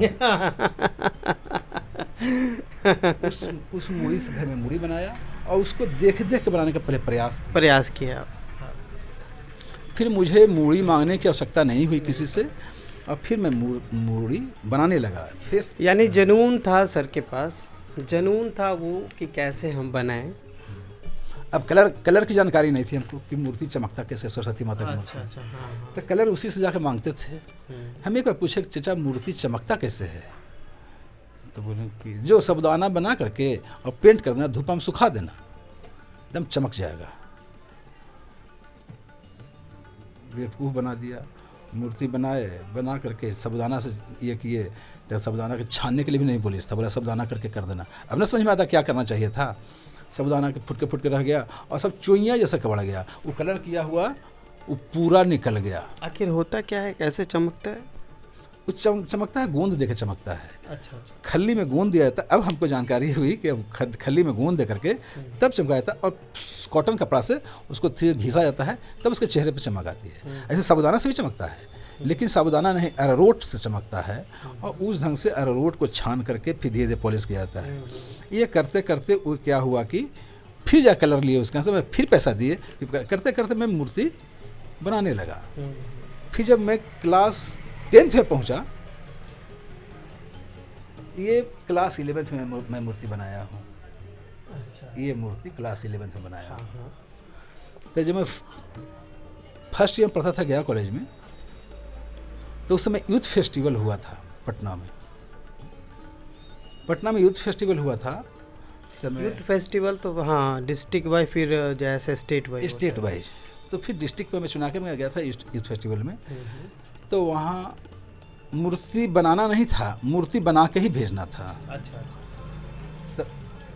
उस मूड़ी से घर में मूड़ी बनाया और उसको देख देख के बनाने का पहले प्रयास किया। फिर मुझे मूड़ी मांगने की आवश्यकता नहीं हुई किसी से, और फिर मैं मूड़ी बनाने लगा। यानी जुनून था सर के पास, जुनून था वो कि कैसे हम बनाएं। अब कलर की जानकारी नहीं थी हमको कि मूर्ति चमकता कैसे, सरस्वती माता की मूर्ति। अच्छा, हाँ। तो कलर उसी से जाकर मांगते थे। हम एक बार पूछे, चचा मूर्ति चमकता कैसे है, तो बोले कि जो साबुदाना बना करके और पेंट कर देना, धूप में सुखा देना, एकदम चमक जाएगा। बेवकूफ़ बना दिया। मूर्ति बना करके साबुदाना से ये किए, तो साबुदाना के छानने के लिए भी नहीं बोली था, बोला साबुदाना करके कर देना। अब ना समझ में आता क्या करना चाहिए था। साबुदाना के फुट के रह गया और सब चोइयाँ जैसा कबड़ गया। वो कलर किया हुआ वो पूरा निकल गया। आखिर होता क्या है, कैसे चमकता है? वो चमकता है, गोंद देकर चमकता है। अच्छा। खल्ली में गोंद दिया जाता। अब हमको जानकारी हुई कि अब खल्ली में गोंद दे करके तब चमकाया जाता, और कॉटन कपड़ा से उसको घिसा जाता है, तब उसके चेहरे पर चमक आती है। ऐसे साबुदाना से भी चमकता है, लेकिन साबुदाना नहीं, अरारोट से चमकता है, और उस ढंग से अरारोट को छान करके फिर धीरे धीरे पॉलिश किया जाता है। ये करते करते वो क्या हुआ कि फिर जा कलर लिए उसके यहाँ से, फिर पैसा दिए, करते करते मैं मूर्ति बनाने लगा। फिर जब मैं क्लास 10th में पहुँचा, ये क्लास 11th में मैं मूर्ति बनाया हूँ। अच्छा। ये मूर्ति क्लास 11th में बनाया हूँ। तो जब मैं फर्स्ट ईयर पढ़ता था गया कॉलेज में, तो उस समय यूथ फेस्टिवल हुआ था पटना में। यूथ फेस्टिवल हुआ था। यूथ फेस्टिवल तो हाँ डिस्ट्रिक्ट वाइज, फिर जैसे स्टेट वाइज। तो फिर डिस्ट्रिक्ट में मैं चुना के मैं गया था यूथ फेस्टिवल में। तो वहाँ मूर्ति बनाना नहीं था, मूर्ति बना के ही भेजना था। अच्छा। तो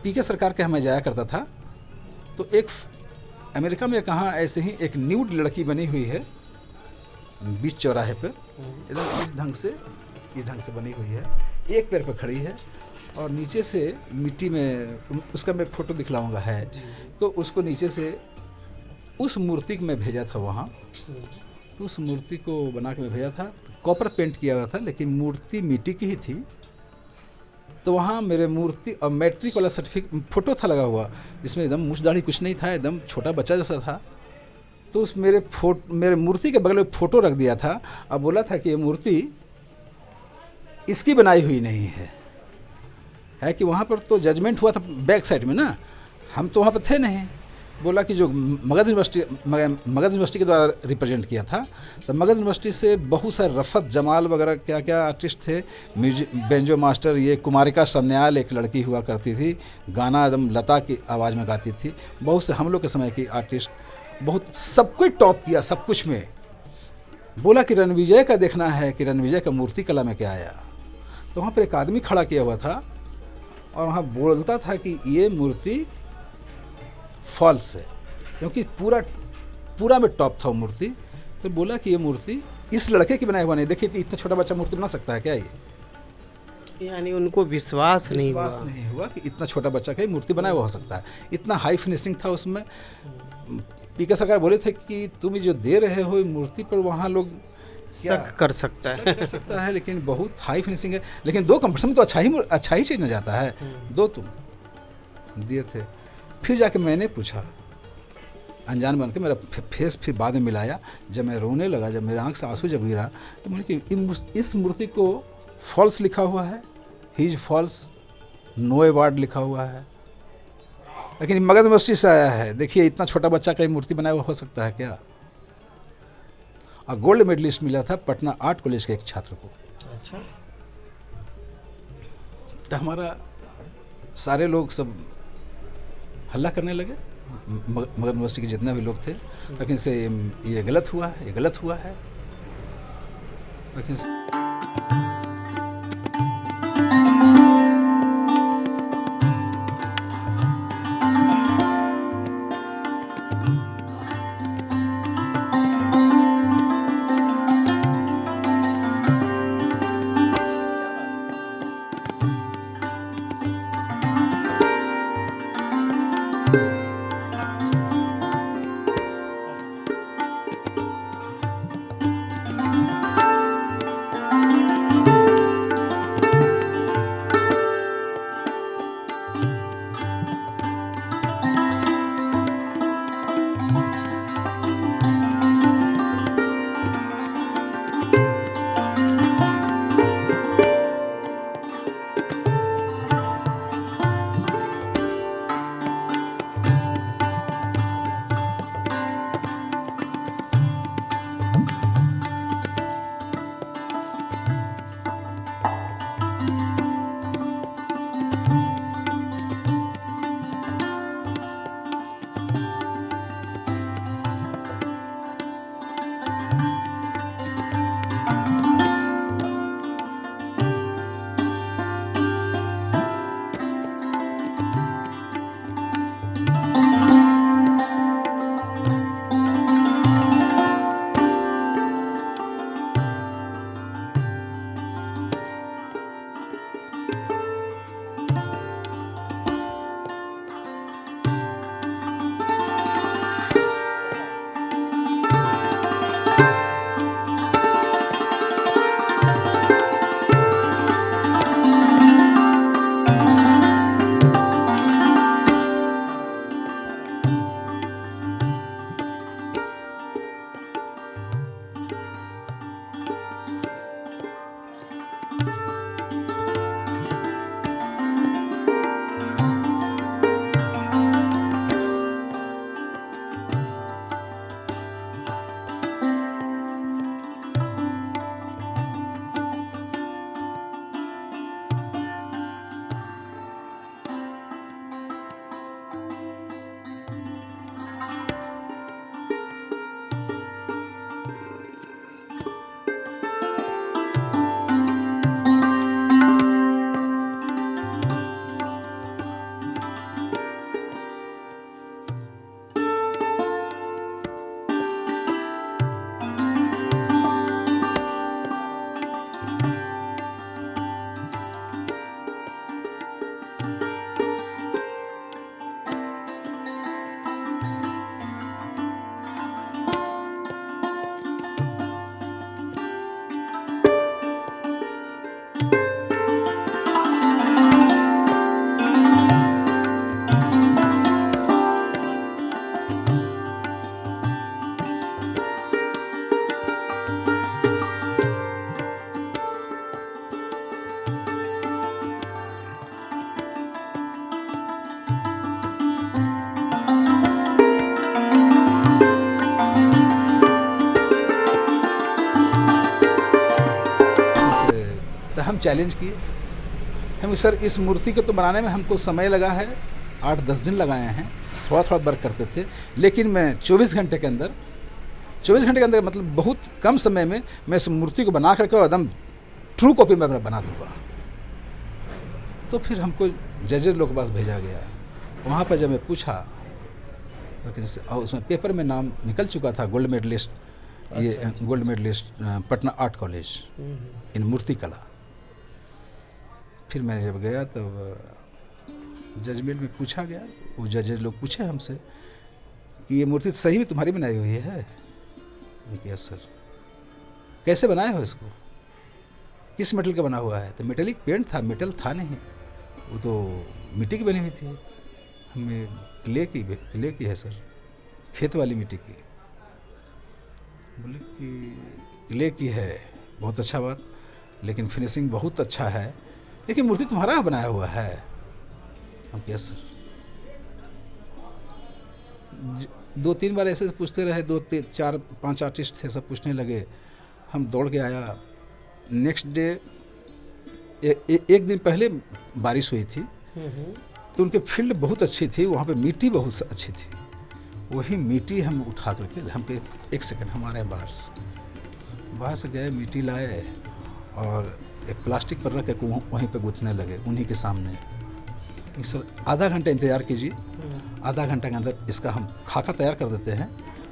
पीके सरकार के हमें जाया करता था। तो एक अमेरिका में कहाँ ऐसे ही एक न्यूड लड़की बनी हुई है बीच चौराहे पर, एकदम इस ढंग से बनी हुई है, एक पैर पर खड़ी है और नीचे से मिट्टी में, उसका मैं फोटो दिखलाऊंगा है। तो उसको नीचे से उस मूर्ति को मैं भेजा था वहाँ। तो उस मूर्ति को बना के मैं भेजा था, कॉपर पेंट किया हुआ था, लेकिन मूर्ति मिट्टी की ही थी। तो वहाँ मेरे मूर्ति और मैट्रिक वाला सर्टिफिकेट फोटो था लगा हुआ, जिसमें एकदम मूछ दाढ़ी कुछ नहीं था, एकदम छोटा बच्चा जैसा था। तो उस मेरे मूर्ति के बगल में फ़ोटो रख दिया था और बोला था कि ये मूर्ति इसकी बनाई हुई नहीं है कि वहाँ पर तो जजमेंट हुआ था बैक साइड में ना, हम तो वहाँ पर थे नहीं। बोला कि जो मगध यूनिवर्सिटी के द्वारा रिप्रेजेंट किया था, तो मगध यूनिवर्सिटी से बहुत सारे रफ़त जमाल वगैरह क्या क्या आर्टिस्ट थे, बेंजो मास्टर, ये कुमारिका सन्याल एक लड़की हुआ करती थी, गाना एकदम लता की आवाज़ में गाती थी, बहुत से हम लोग के समय की आर्टिस्ट, बहुत सब कुछ टॉप किया सब कुछ में। बोला कि रणविजय का देखना है कि रणविजय का मूर्ति कला में क्या आया। तो वहाँ पर एक आदमी खड़ा किया हुआ था और वहाँ बोलता था कि ये मूर्ति फॉल्स है, क्योंकि पूरा में टॉप था वो मूर्ति। तो बोला कि ये मूर्ति इस लड़के की बनाया हुआ नहीं, देखिए इतना छोटा बच्चा मूर्ति बना सकता है क्या ये? यानी उनको विश्वास नहीं हुआ कि इतना छोटा बच्चा का मूर्ति बनाया हुआ हो सकता है। इतना हाई फिनिशिंग था उसमें। पीके सरकार बोले थे कि तुम जो दे रहे हो मूर्ति पर वहाँ लोग शक कर सकता है, लेकिन बहुत हाई फिनिशिंग है। लेकिन 2 कंपटीशन में तो अच्छा ही चीज न जाता है। 2 तुम दिए थे। फिर जाके मैंने पूछा, अनजान बन के मेरा फेस फिर बाद में मिलाया, जब मैं रोने लगा, जब मेरे आंख से आंसू जब गिरा, तो मैंने कि इस मूर्ति को फॉल्स लिखा हुआ है, he is false, no award लिखा हुआ है, लेकिन मगध यूनिवर्सिटी से आया है। देखिए इतना छोटा बच्चा का मूर्ति बनाया हुआ हो सकता है क्या? और गोल्ड मेडलिस्ट मिला था पटना आर्ट कॉलेज के एक छात्र को। अच्छा। तो हमारा सारे लोग सब हल्ला करने लगे, मगध यूनिवर्सिटी के जितने भी लोग थे, लेकिन से ये गलत हुआ है, ये गलत हुआ है। लेकिन चैलेंज किए। हम सर इस मूर्ति को तो बनाने में हमको समय लगा है, 8-10 दिन लगाए हैं, थोड़ा थोड़ा वर्क करते थे, लेकिन मैं 24 घंटे के अंदर मतलब बहुत कम समय में मैं इस मूर्ति को बना करके एकदम ट्रू कॉपी में मैं बना दूँगा। तो फिर हमको जजेस लोग के पास भेजा गया। वहाँ पर जब मैं पूछा, लेकिन उसमें पेपर में नाम निकल चुका था, गोल्ड मेडलिस्ट, ये gold medallist Patna art college in मूर्ति कला। फिर मैं जब गया तो जजमेंट में पूछा गया, वो जजेस लोग पूछे हमसे कि ये मूर्ति सही में तुम्हारी बनाई हुई है? Yes sir. कैसे बनाए हो इसको, किस मेटल का बना हुआ है? तो मेटेलिक पेंट था, मेटल था नहीं, वो तो मिट्टी की बनी हुई थी। हमें क्ले की है सर, खेत वाली मिट्टी की। बोले कि क्ले की है, बहुत अच्छा बात, लेकिन फिनिशिंग बहुत अच्छा है, लेकिन मूर्ति तुम्हारा बनाया हुआ है। हम यस सर। 2-3 बार ऐसे पूछते रहे, 2-4-5 आर्टिस्ट थे, सब पूछने लगे। हम दौड़ के आया। नेक्स्ट डे एक दिन पहले बारिश हुई थी, तो उनके फील्ड बहुत अच्छी थी, वहाँ पे मिट्टी बहुत अच्छी थी। वही मिट्टी हम उठा करके, हम पे 1 सेकंड हमारे यहाँ बाहर से गए, मिट्टी लाए और एक प्लास्टिक पर रख के वहीं पे गूंथने लगे, उन्हीं के सामने। सर आधा घंटा इंतज़ार कीजिए, आधा घंटा के अंदर इसका हम खाका तैयार कर देते हैं,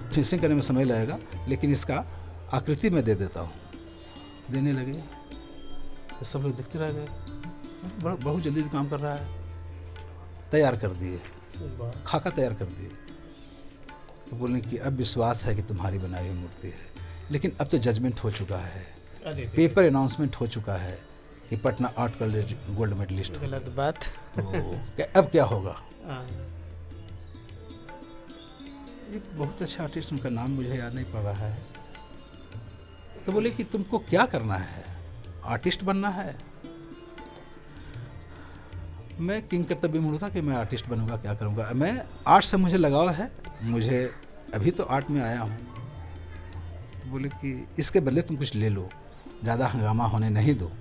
फिनिशिंग करने में समय लगेगा, लेकिन इसका आकृति मैं दे देता हूँ। देने लगे तो सब लोग देखते रह गए, बहुत जल्दी काम कर रहा है। तैयार कर दिए, खाका तैयार कर दिए। तो बोलने कि अब विश्वास है कि तुम्हारी बनाई हुई मूर्ति है, लेकिन अब तो जजमेंट हो चुका है, पेपर अनाउंसमेंट हो चुका है कि Patna art college gold medallist. गलत बात। तो अब क्या होगा? एक बहुत अच्छा आर्टिस्ट, उनका नाम मुझे याद नहीं पड़ रहा है। तो बोले कि तुमको क्या करना है, आर्टिस्ट बनना है? मैं किंग कर्तव्य मूड था कि मैं आर्टिस्ट बनूंगा, क्या करूंगा। मैं आर्ट से मुझे लगाव है, मुझे अभी तो आर्ट में आया हूँ। तो बोले कि इसके बदले तुम कुछ ले लो, ज़्यादा हंगामा होने नहीं दो।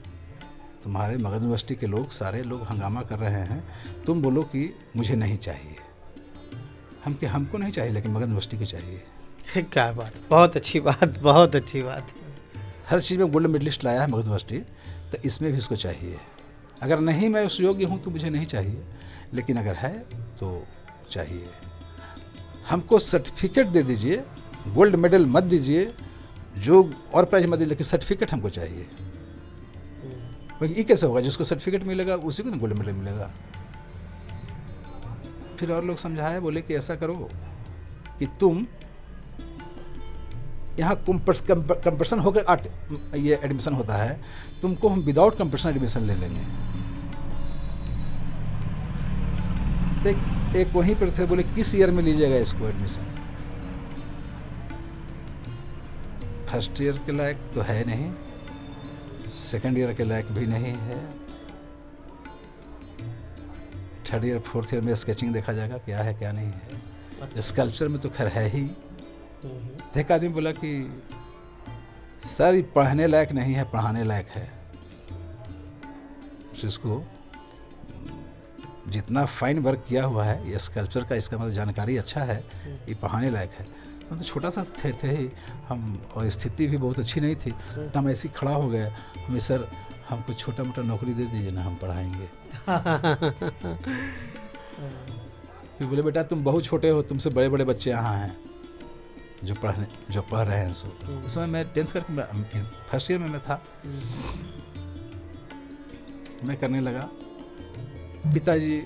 तुम्हारे मगध यूनिवर्सिटी के लोग, सारे लोग हंगामा कर रहे हैं, तुम बोलो कि मुझे नहीं चाहिए। हमको नहीं चाहिए, लेकिन मगध यूनिवर्सिटी को चाहिए। क्या बात, बहुत अच्छी बात, बहुत अच्छी बात। हर चीज़ में गोल्ड मेडलिस्ट लाया है मगध यूनिवर्सिटी, तो इसमें भी उसको चाहिए। अगर नहीं मैं उस योग्य हूँ तो मुझे नहीं चाहिए, लेकिन अगर है तो चाहिए। हमको सर्टिफिकेट दे दीजिए, गोल्ड मेडल मत दीजिए, जो और प्राइज मत दीजिए, लेकिन सर्टिफिकेट हमको चाहिए। ये कैसे होगा? जिसको सर्टिफिकेट मिलेगा उसी को ना गोल्ड मेडल मिलेगा। फिर और लोग समझाए, बोले कि ऐसा करो कि तुम यहाँ कंपटीशन होकर ये एडमिशन होता है, तुमको हम विदाउट कंपटीशन एडमिशन ले लेंगे। तो एक वहीं पर थे, बोले किस ईयर में लीजिएगा इसको एडमिशन? फर्स्ट ईयर के लायक तो है नहीं, सेकंड ईयर के लायक भी नहीं है, थर्ड ईयर फोर्थ ईयर में स्केचिंग देखा जाएगा क्या है क्या नहीं है। स्कल्पचर में तो खैर है ही। एक आदमी बोला कि सर ये पढ़ने लायक नहीं है, पढ़ाने लायक है। जिसको जितना फाइन वर्क किया हुआ है ये स्कल्पचर का, इसका मतलब जानकारी अच्छा है, ये पढ़ाने लायक है। तो छोटा सा थे ही हम, और स्थिति भी बहुत अच्छी नहीं थी, तो हम ऐसे ही खड़ा हो गए। हमें सर हमको छोटा मोटा नौकरी दे दीजिए ना, हम पढ़ाएंगे। फिर बोले बेटा तुम बहुत छोटे हो, तुमसे बड़े बड़े बच्चे यहाँ हैं जो पढ़ रहे हैं। सो उस समय मैं 10th करके फर्स्ट ईयर में मैं था। मैं करने लगा। पिताजी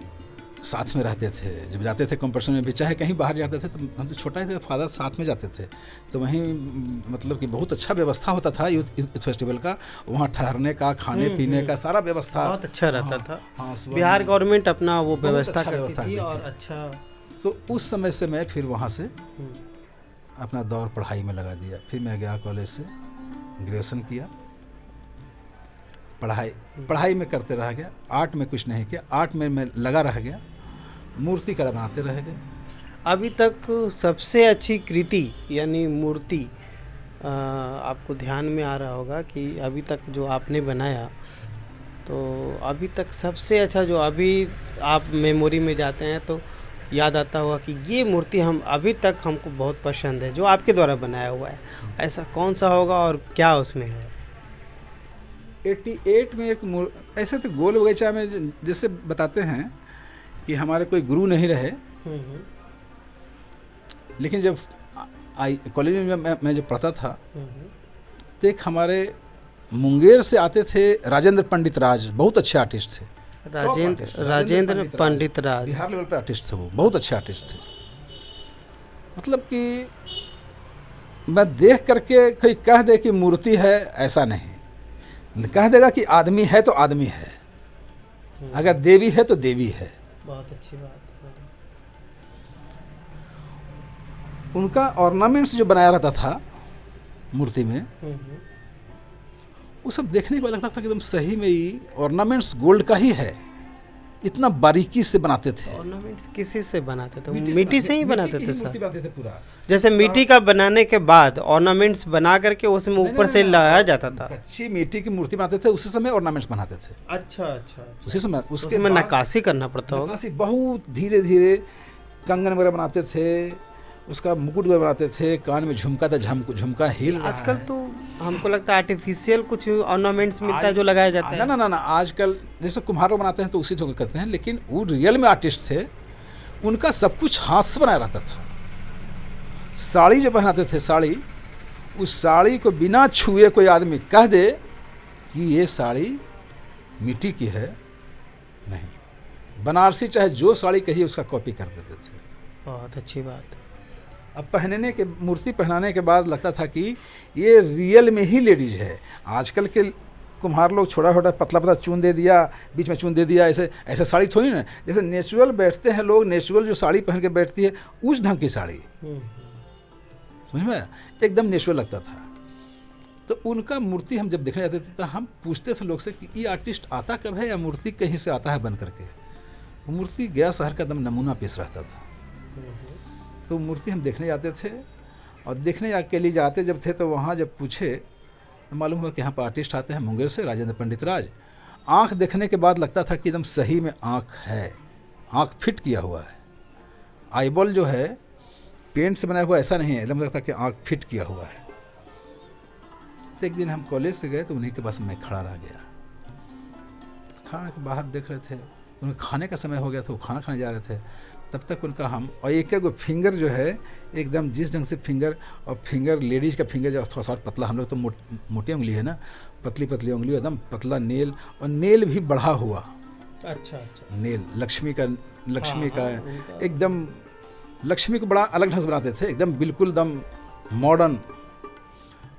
साथ में रहते थे, जब जाते थे कंपटीशन में भी, चाहे कहीं बाहर जाते थे, तो हम तो छोटा ही थे, फादर साथ में जाते थे। तो वहीं मतलब कि बहुत अच्छा व्यवस्था होता था यूथ फेस्टिवल का, वहाँ ठहरने का, खाने पीने का सारा व्यवस्था बहुत अच्छा रहता था। हाँ, बिहार गवर्नमेंट अपना वो व्यवस्था अच्छा करती थी और अच्छा। तो उस समय से मैं फिर वहाँ से अपना दौर पढ़ाई में लगा दिया। फिर मैं गया कॉलेज से, ग्रेजुएशन किया। पढ़ाई में करते रह गया, आर्ट में कुछ नहीं किया, आर्ट में मैं लगा रह गया, मूर्ति कला बनाते रह गए। अभी तक सबसे अच्छी कृति यानी मूर्ति आपको ध्यान में आ रहा होगा कि अभी तक जो आपने बनाया तो अभी तक सबसे अच्छा जो अभी आप मेमोरी में जाते हैं तो याद आता हुआ कि ये मूर्ति हम अभी तक हमको बहुत पसंद है, जो आपके द्वारा बनाया हुआ है, ऐसा कौन सा होगा और क्या उसमें है? 88 में एक ऐसे तो गोल बगीचा में जैसे बताते हैं कि हमारे कोई गुरु नहीं रहे, हम्म, लेकिन जब कॉलेज में मैं जब पढ़ता था हम्म, तो एक हमारे मुंगेर से आते थे राजेंद्र पंडित राज, बहुत अच्छे आर्टिस्ट थे। राजेंद्र पंडित राज बिहार लेवल पे आर्टिस्ट थे, वो बहुत अच्छे आर्टिस्ट थे। मतलब कि मैं देख करके कोई कह दे कि मूर्ति है, ऐसा नहीं, कह देगा कि आदमी है तो आदमी है, अगर देवी है तो देवी है। बहुत अच्छी बात। उनका ऑर्नामेंट्स जो बनाया रहता था मूर्ति में, वो सब देखने के बाद लगता था कि एकदम सही में ही ऑर्नामेंट्स गोल्ड का ही है, इतना बारीकी से बनाते थे। ऑर्नामेंट्स किसी से बनाते थे? मिट्टी से ही बनाते थे सर? बनाते थे पूरा, जैसे मिट्टी का बनाने के बाद ऑर्नामेंट्स बना करके उसमें ऊपर से लगाया जाता था? कच्ची मिट्टी की मूर्ति बनाते थे, उसी समय ऑर्नामेंट्स बनाते थे। अच्छा अच्छा, उसी समय उसके उसमें नक्काशी करना पड़ता होगा? नक्काशी बहुत धीरे धीरे, कंगन वगैरह बनाते थे, उसका मुकुट वगैरह बनाते थे, कान में झुमका था, झुमका हिल रहा आजकल है। तो हमको लगता है आर्टिफिशियल कुछ ऑर्नामेंट्स मिलता है जो लगाया जाता है। ना आजकल जैसे कुम्हार लोग बनाते हैं तो उसी तरह करते हैं, लेकिन वो रियल में आर्टिस्ट थे, उनका सब कुछ हाथ से बनाया रहता था। साड़ी जो पहनाते थे, साड़ी, उस साड़ी को बिना छुए कोई आदमी कह दे कि ये साड़ी मिट्टी की है, नहीं, बनारसी चाहे जो साड़ी कही उसका कॉपी कर देते थे। बहुत अच्छी बात है। अब मूर्ति पहनाने के बाद लगता था कि ये रियल में ही लेडीज है। आजकल के कुम्हार लोग छोटा छोटा पतला पतला चून दे दिया, बीच में चून दे दिया, ऐसे साड़ी थोड़ी ना, जैसे नेचुरल बैठते हैं लोग, नेचुरल जो साड़ी पहन के बैठती है उस ढंग की साड़ी, समझ में एकदम नेचुरल लगता था। तो उनका मूर्ति हम जब देखने जाते थे तो हम पूछते थे लोग से कि ये आर्टिस्ट आता कब है या मूर्ति कहीं से आता है बन करके। वो मूर्ति गया शहर का एकदम नमूना पेश रहता था। तो मूर्ति हम देखने जाते थे, और देखने के लिए जाते जब थे तो वहाँ जब पूछे तो मालूम हुआ कि यहाँ पर आर्टिस्ट आते हैं मुंगेर से, राजेंद्र पंडित राज। आँख देखने के बाद लगता था कि एकदम सही में आँख है, आँख फिट किया हुआ है, आईबॉल जो है पेंट से बनाया हुआ ऐसा नहीं है, एकदम लगता कि आँख फिट किया हुआ है। तो एक दिन हम कॉलेज से गए तो उन्हीं के पास मैं खड़ा रह गया, खाना के बाहर देख रहे थे, उन्हें खाने का समय हो गया था, वो खाना खाने जा रहे थे। तब तक उनका हम और एक एक फिंगर जो है एकदम जिस ढंग से फिंगर, और फिंगर लेडीज़ का फिंगर जो थोड़ा सा पतला, हम लोग तो मोटी उंगली है ना, पतली पतली उंगली, एकदम पतला नेल, और नेल भी बढ़ा हुआ। अच्छा अच्छा, नेल लक्ष्मी का एकदम, लक्ष्मी को बड़ा अलग ढंग से बनाते थे, एकदम बिल्कुल एकदम मॉडर्न।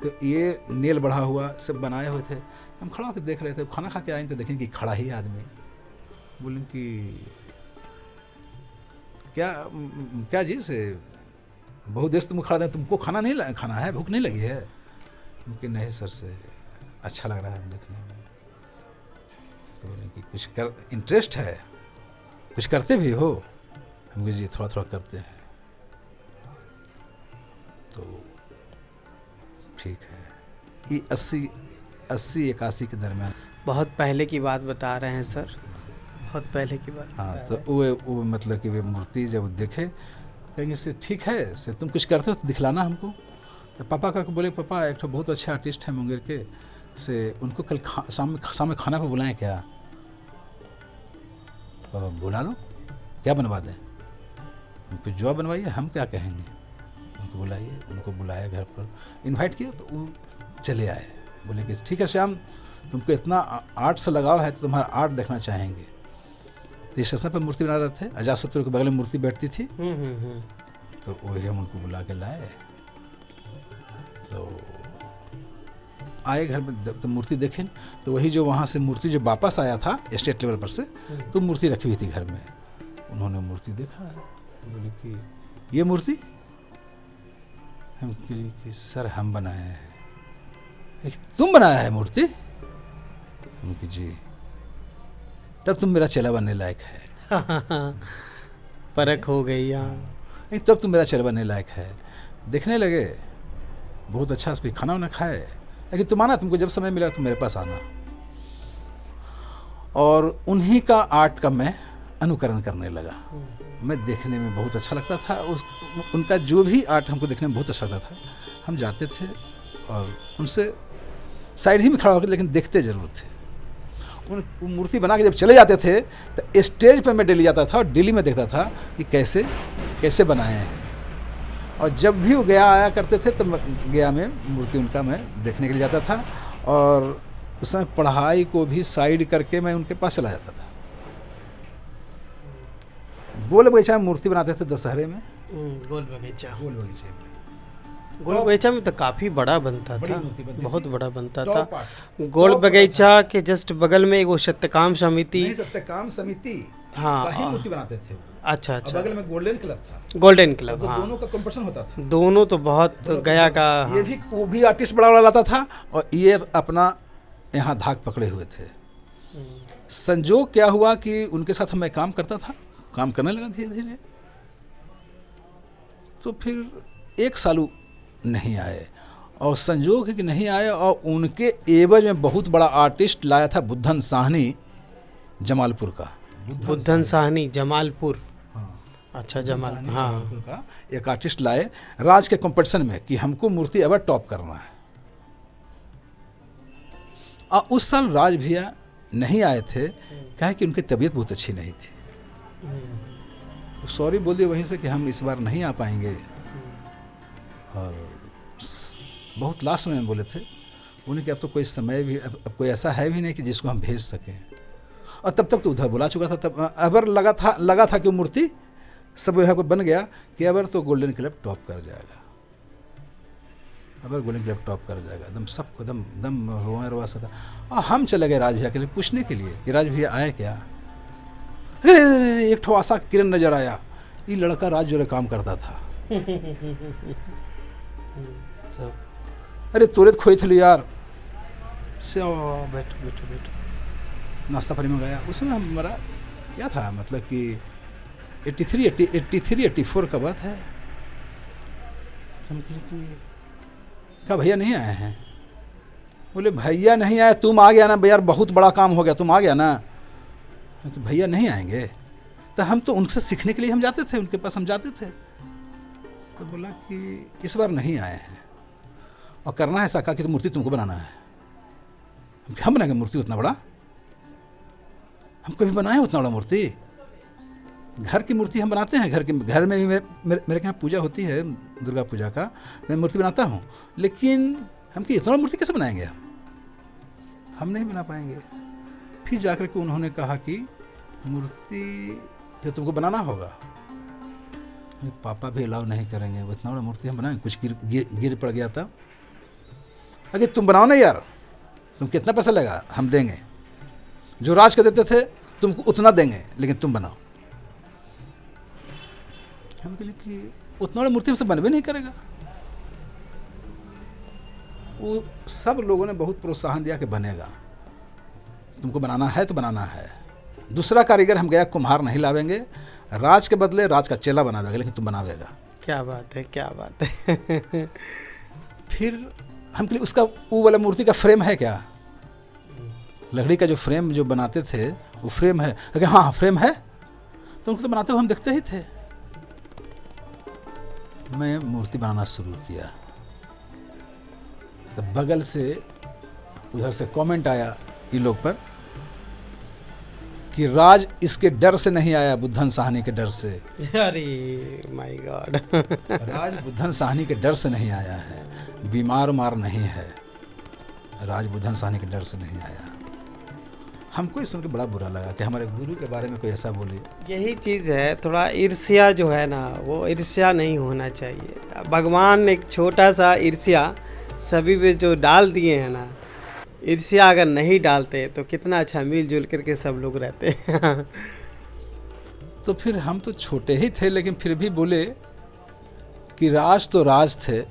तो ये नेल बढ़ा हुआ सब बनाए हुए थे। हम खड़ा होकर देख रहे थे, खाना खा के आए तो देखें कि खड़ा ही आदमी। बोले कि क्या जी से बहुत देर से तुम खड़ा, तुमको खाना नहीं खाना है, भूख नहीं लगी है? क्योंकि नहीं सर, से अच्छा लग रहा है देखने में। तो बोले कि कुछ कर इंटरेस्ट है, कुछ करते भी हो? हम जी थोड़ा थोड़ा करते हैं। तो ठीक है, ये 80-81 के दरमियान। बहुत पहले की बात बता रहे हैं सर, बहुत पहले की बात। हाँ, तो वो मतलब कि वे मूर्ति जब देखे कहेंगे से ठीक है, से तुम कुछ करते हो तो दिखलाना हमको। तो पापा का बोले, पापा एक तो बहुत अच्छे आर्टिस्ट हैं मुंगेर के, से उनको कल शाम में खाना पर बुलाएं क्या? पापा बुला लो, क्या बनवा दें? उनको जो बनवाइए, हम क्या कहेंगे, उनको बुलाइए। उनको बुलाया घर पर, इनवाइट किया, तो वो चले आए। बोले कि ठीक है श्याम, तुमको इतना आर्ट से लगाव है तो तुम्हारा आर्ट देखना चाहेंगे। तो स्टेशन पर मूर्ति बना रहे थे, अजातशत्रु के बगल में मूर्ति बैठती थी। तो वही हम उनको बुला के लाए। तो आए घर में, तो मूर्ति देखें तो वही जो वहाँ से मूर्ति जो वापस आया था स्टेट लेवल पर से, तो मूर्ति रखी हुई थी घर में। उन्होंने मूर्ति देखा, बोले कि ये मूर्ति? हम कि सर हम बनाए हैं। तुम बनाया है मूर्ति? हम कि जी। तब तुम मेरा चेला बनने लायक है। परख हो गई यहाँ। तब तुम मेरा चेला बनने लायक है। देखने लगे, बहुत अच्छा, खाना वाना खाए। लेकिन तुम आना, तुमको जब समय मिला तुम मेरे पास आना। और उन्हीं का आर्ट का मैं अनुकरण करने लगा। मैं देखने में बहुत अच्छा लगता था, उनका जो भी आर्ट हमको देखने में बहुत अच्छा लगता था। हम जाते थे और उनसे साइड ही में खड़ा होकर लेकिन देखते ज़रूर थे। उन मूर्ति बना के जब चले जाते थे तो स्टेज पे मैं डेली जाता था और डेली में देखता था कि कैसे कैसे बनाए हैं। और जब भी वो गया आया करते थे तो गया में मूर्ति उनका मैं देखने के लिए जाता था, और उस समय पढ़ाई को भी साइड करके मैं उनके पास चला जाता था। गोल बगीचा में मूर्ति बनाते थे दशहरे में। गोल बगीचा में गोल बगीचा में तो काफ़ी बड़ा बनता बड़ी था, मूर्ति बनती बहुत थी। बड़ा बनता टॉप था। पार्ट। गोल टॉप बगीचा के जस्ट बगल में एगो सत्यकाम समिति, नहीं, सत्यकाम समिति हाँ, का ही मूर्ति बनाते थे। अच्छा और अच्छा, बगल में गोल्डन क्लब था। गोल्डन क्लब, तो हाँ, दोनों का कंपटीशन होता था। दोनों तो बहुत गया का, ये भी वो भी आर्टिस्ट बड़ा बड़ा लाता था और ये अपना यहाँ धाक पकड़े हुए थे। संजोग क्या हुआ कि उनके साथ मैं काम करता था, काम करने लगा धीरे धीरे। तो फिर एक साल नहीं आए, और संजोग है कि नहीं आए, और उनके एवज में बहुत बड़ा आर्टिस्ट लाया था बुद्धन साहनी जमालपुर का। बुद्धन साहनी जमालपुर, हाँ, अच्छा जमाल, हाँ, जमालपुर का एक आर्टिस्ट लाए राज के कंपटीशन में कि हमको मूर्ति अब टॉप करना है। और उस साल राज भैया नहीं आए थे, कहे कि उनकी तबीयत बहुत अच्छी नहीं थी। सॉरी बोल दिए वहीं से कि हम इस बार नहीं आ पाएंगे। और बहुत लास्ट में बोले थे उन्हें कि अब तो कोई समय भी, अब कोई ऐसा है भी नहीं कि जिसको हम भेज सकें। और तब तक तो उधर बुला चुका था। तब अबर लगा था कि मूर्ति सब यहाँ को बन गया कि अबर तो गोल्डन क्लब टॉप कर जाएगा, अबर गोल्डन क्लब टॉप कर जाएगा। एकदम सबको दम दम रोआ सा था। और हम चले गए राज भैया के लिए पूछने के लिए कि राज भैया आए क्या। अरे एक ठो आशा किरण नजर आया, ये लड़का राज जो काम करता था। अरे तोरे खोई थे यार से, बैठो बैठो बैठो, नाश्ता पानी मंगाया। उसमें हमारा क्या था, मतलब कि 83-84 का बात है। क्या भैया नहीं आए हैं? बोले भैया नहीं आए, तुम आ गया ना यार, बहुत बड़ा काम हो गया, तुम आ गया ना। कि भैया नहीं आएंगे, तो हम तो उनसे सीखने के लिए हम जाते थे, उनके पास हम जाते थे। तो बोला कि इस बार नहीं आए हैं, और करना है साका कि तो मूर्ति तुमको बनाना है। हम बनाएंगे मूर्ति उतना बड़ा? हम कभी बनाए उतना बड़ा मूर्ति? घर की मूर्ति हम बनाते हैं, घर में भी मेरे यहाँ पूजा होती है, दुर्गा पूजा का, मैं मूर्ति बनाता हूँ। लेकिन हम कि इतना बड़ा मूर्ति कैसे बनाएंगे? हम नहीं बना पाएंगे। फिर जाकर के उन्होंने कहा कि मूर्ति जो तुमको बनाना होगा, पापा भी अलाउ नहीं करेंगे, वो इतना बड़ा मूर्ति हम बनाएंगे, कुछ गिर पड़ गया तब। अगर तुम बनाओ ना यार, तुम कितना पैसा लगेगा हम देंगे, जो राज कर देते थे तुमको उतना देंगे, लेकिन तुम बनाओ। हम कहे कि उतना बड़ा मूर्ति हमसे बनवे नहीं करेगा। वो सब लोगों ने बहुत प्रोत्साहन दिया कि बनेगा, तुमको बनाना है तो बनाना है। दूसरा कारीगर हम गया, कुम्हार नहीं लावेंगे, राज के बदले राज का चेला बना देगा, लेकिन तुम बनावेगा। क्या बात है, क्या बात है। फिर हम के लिए उसका वो वाला मूर्ति का फ्रेम है क्या, लकड़ी का जो फ्रेम जो बनाते थे वो फ्रेम है? अगर हाँ फ्रेम है, तो उनको तो बनाते हुए हम देखते ही थे। मैं मूर्ति बनाना शुरू किया, तो बगल से उधर से कमेंट आया ये लोग पर कि राज इसके डर से नहीं आया, बुद्धन साहनी के डर से। अरे माय गॉड। राज बुद्धन साहनी के डर से नहीं आया है, बीमार मार नहीं है, राज बुद्धन साहनी के डर से नहीं आया। हमको ये सुन के बड़ा बुरा लगा कि हमारे गुरु के बारे में कोई ऐसा बोले। यही चीज़ है, थोड़ा ईर्ष्या जो है ना, वो ईर्ष्या नहीं होना चाहिए। भगवान एक छोटा सा ईर्ष्या सभी पे जो डाल दिए हैं ना, ईर्ष्या अगर नहीं डालते तो कितना अच्छा मिलजुल करके सब लोग रहते हैं। तो फिर हम तो छोटे ही थे, लेकिन फिर भी बोले कि राज तो राज थे,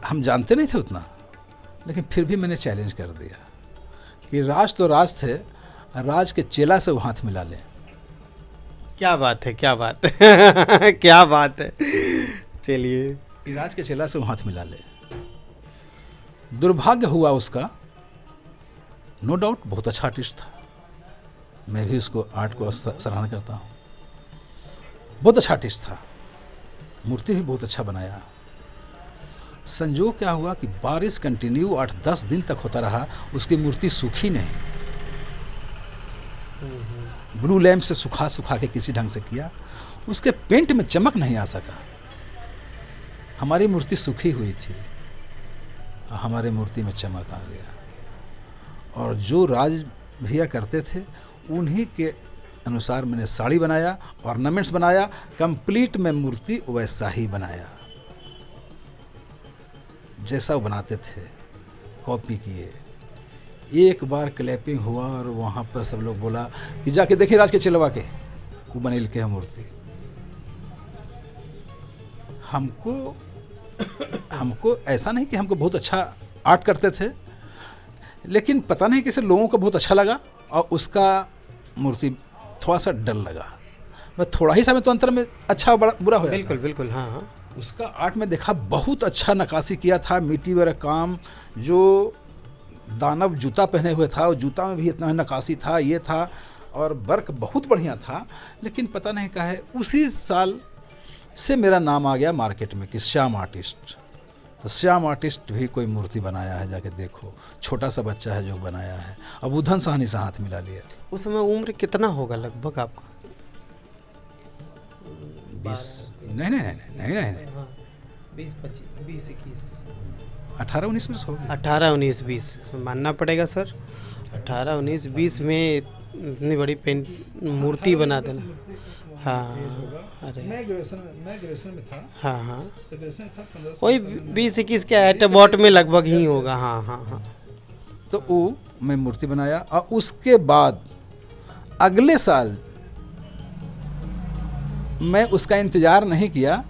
हम जानते नहीं थे उतना, लेकिन फिर भी मैंने चैलेंज कर दिया कि राज तो राज थे, राज के चेला से वो हाथ मिला ले। क्या बात है, क्या बात है। क्या बात है। चलिए, राज के चेला से वो हाथ मिला ले। दुर्भाग्य हुआ उसका नो डाउट बहुत अच्छा आर्टिस्ट था, मैं भी उसको आर्ट को सराहना करता हूँ। बहुत अच्छा आर्टिस्ट था, मूर्ति भी बहुत अच्छा बनाया। संजोग क्या हुआ कि बारिश कंटिन्यू 8-10 दिन तक होता रहा, उसकी मूर्ति सूखी नहीं। ब्लू लैम्प से सुखा सुखा के किसी ढंग से किया, उसके पेंट में चमक नहीं आ सका। हमारी मूर्ति सूखी हुई थी, हमारे मूर्ति में चमक आ गया। और जो राज भैया करते थे उन्हीं के अनुसार मैंने साड़ी बनाया, ऑर्नामेंट्स बनाया, कंप्लीट में मूर्ति वैसा ही बनाया जैसा वो बनाते थे, कॉपी किए। एक बार क्लैपिंग हुआ और वहाँ पर सब लोग बोला कि जाके देखिए राज के चिलवा के वो बनेल के है मूर्ति। हमको ऐसा नहीं कि हमको बहुत अच्छा आर्ट करते थे, लेकिन पता नहीं किसी लोगों को बहुत अच्छा लगा और उसका मूर्ति थोड़ा सा डल लगा। मैं थोड़ा ही समय तो अंतर में अच्छा बुरा हो बिल्कुल बिल्कुल। हाँ हाँ, उसका आर्ट में देखा बहुत अच्छा नक्काशी किया था, मिट्टी वगैरह काम, जो दानव जूता पहने हुए था और जूता में भी इतना नक्काशी था, ये था, और वर्क बहुत बढ़िया था। लेकिन पता नहीं क्या है, उसी साल से मेरा नाम आ गया मार्केट में कि श्याम आर्टिस्ट। तो श्याम आर्टिस्ट भी कोई मूर्ति बनाया है, जाके देखो, छोटा सा बच्चा है जो बनाया है। अब उधन साहनी से हाथ मिला लिया। उस समय उम्र कितना होगा लगभग आपका? 20 नहीं 20 25 20 21 18-19 वर्ष हो गए। 18 19 20 मानना पड़ेगा सर। 18 19 20 में इतनी बड़ी मूर्ति बना देना। हाँ, अरे मैं ग्रेजुएशन में था। हाँ हाँ, तो ग्रेजुएशन था 15 वही 20 21 के एटबॉट में लगभग ही होगा। हाँ हाँ हाँ। तो वो मैं मूर्ति बनाया और उसके बाद अगले साल मैं उसका इंतज़ार नहीं किया।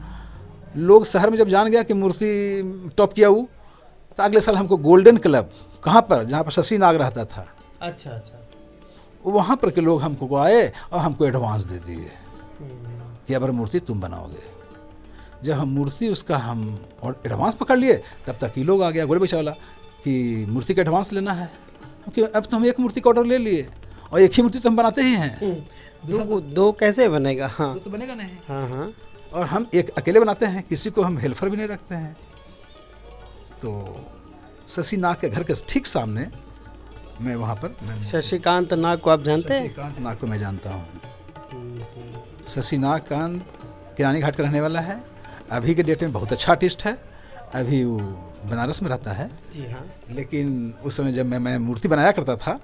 लोग शहर में जब जान गया कि मूर्ति टॉप किया वो, तो अगले साल हमको गोल्डन क्लब, कहाँ पर, जहाँ पर शशि नाग रहता था, अच्छा अच्छा, वहाँ पर के लोग हमको आए और हमको एडवांस दे दिए कि अब मूर्ति तुम बनाओगे। जब हम मूर्ति उसका हम और एडवांस पकड़ लिए, तब तक ये लोग आ गया गोले बेचा वाला कि मूर्ति का एडवांस लेना है। कि अब तो हम एक मूर्ति का ऑर्डर ले लिए और एक ही मूर्ति तो हम बनाते ही हैं। दो कैसे बनेगा? हाँ, तो बनेगा नहीं। हाँ हाँ, और हम एक अकेले बनाते हैं, किसी को हम हेल्पर भी नहीं रखते हैं। तो शशि नाग के घर के ठीक सामने मैं वहाँ पर, शशिकांत नाग को आप जानते हैं? शशिकांत नाग को मैं जानता हूँ। शशि नाग कांत किरानी घाट का रहने वाला है। अभी के डेट में बहुत अच्छा आर्टिस्ट है। अभी वो बनारस में रहता है। जी हाँ। लेकिन उस समय जब मैं मूर्ति बनाया करता था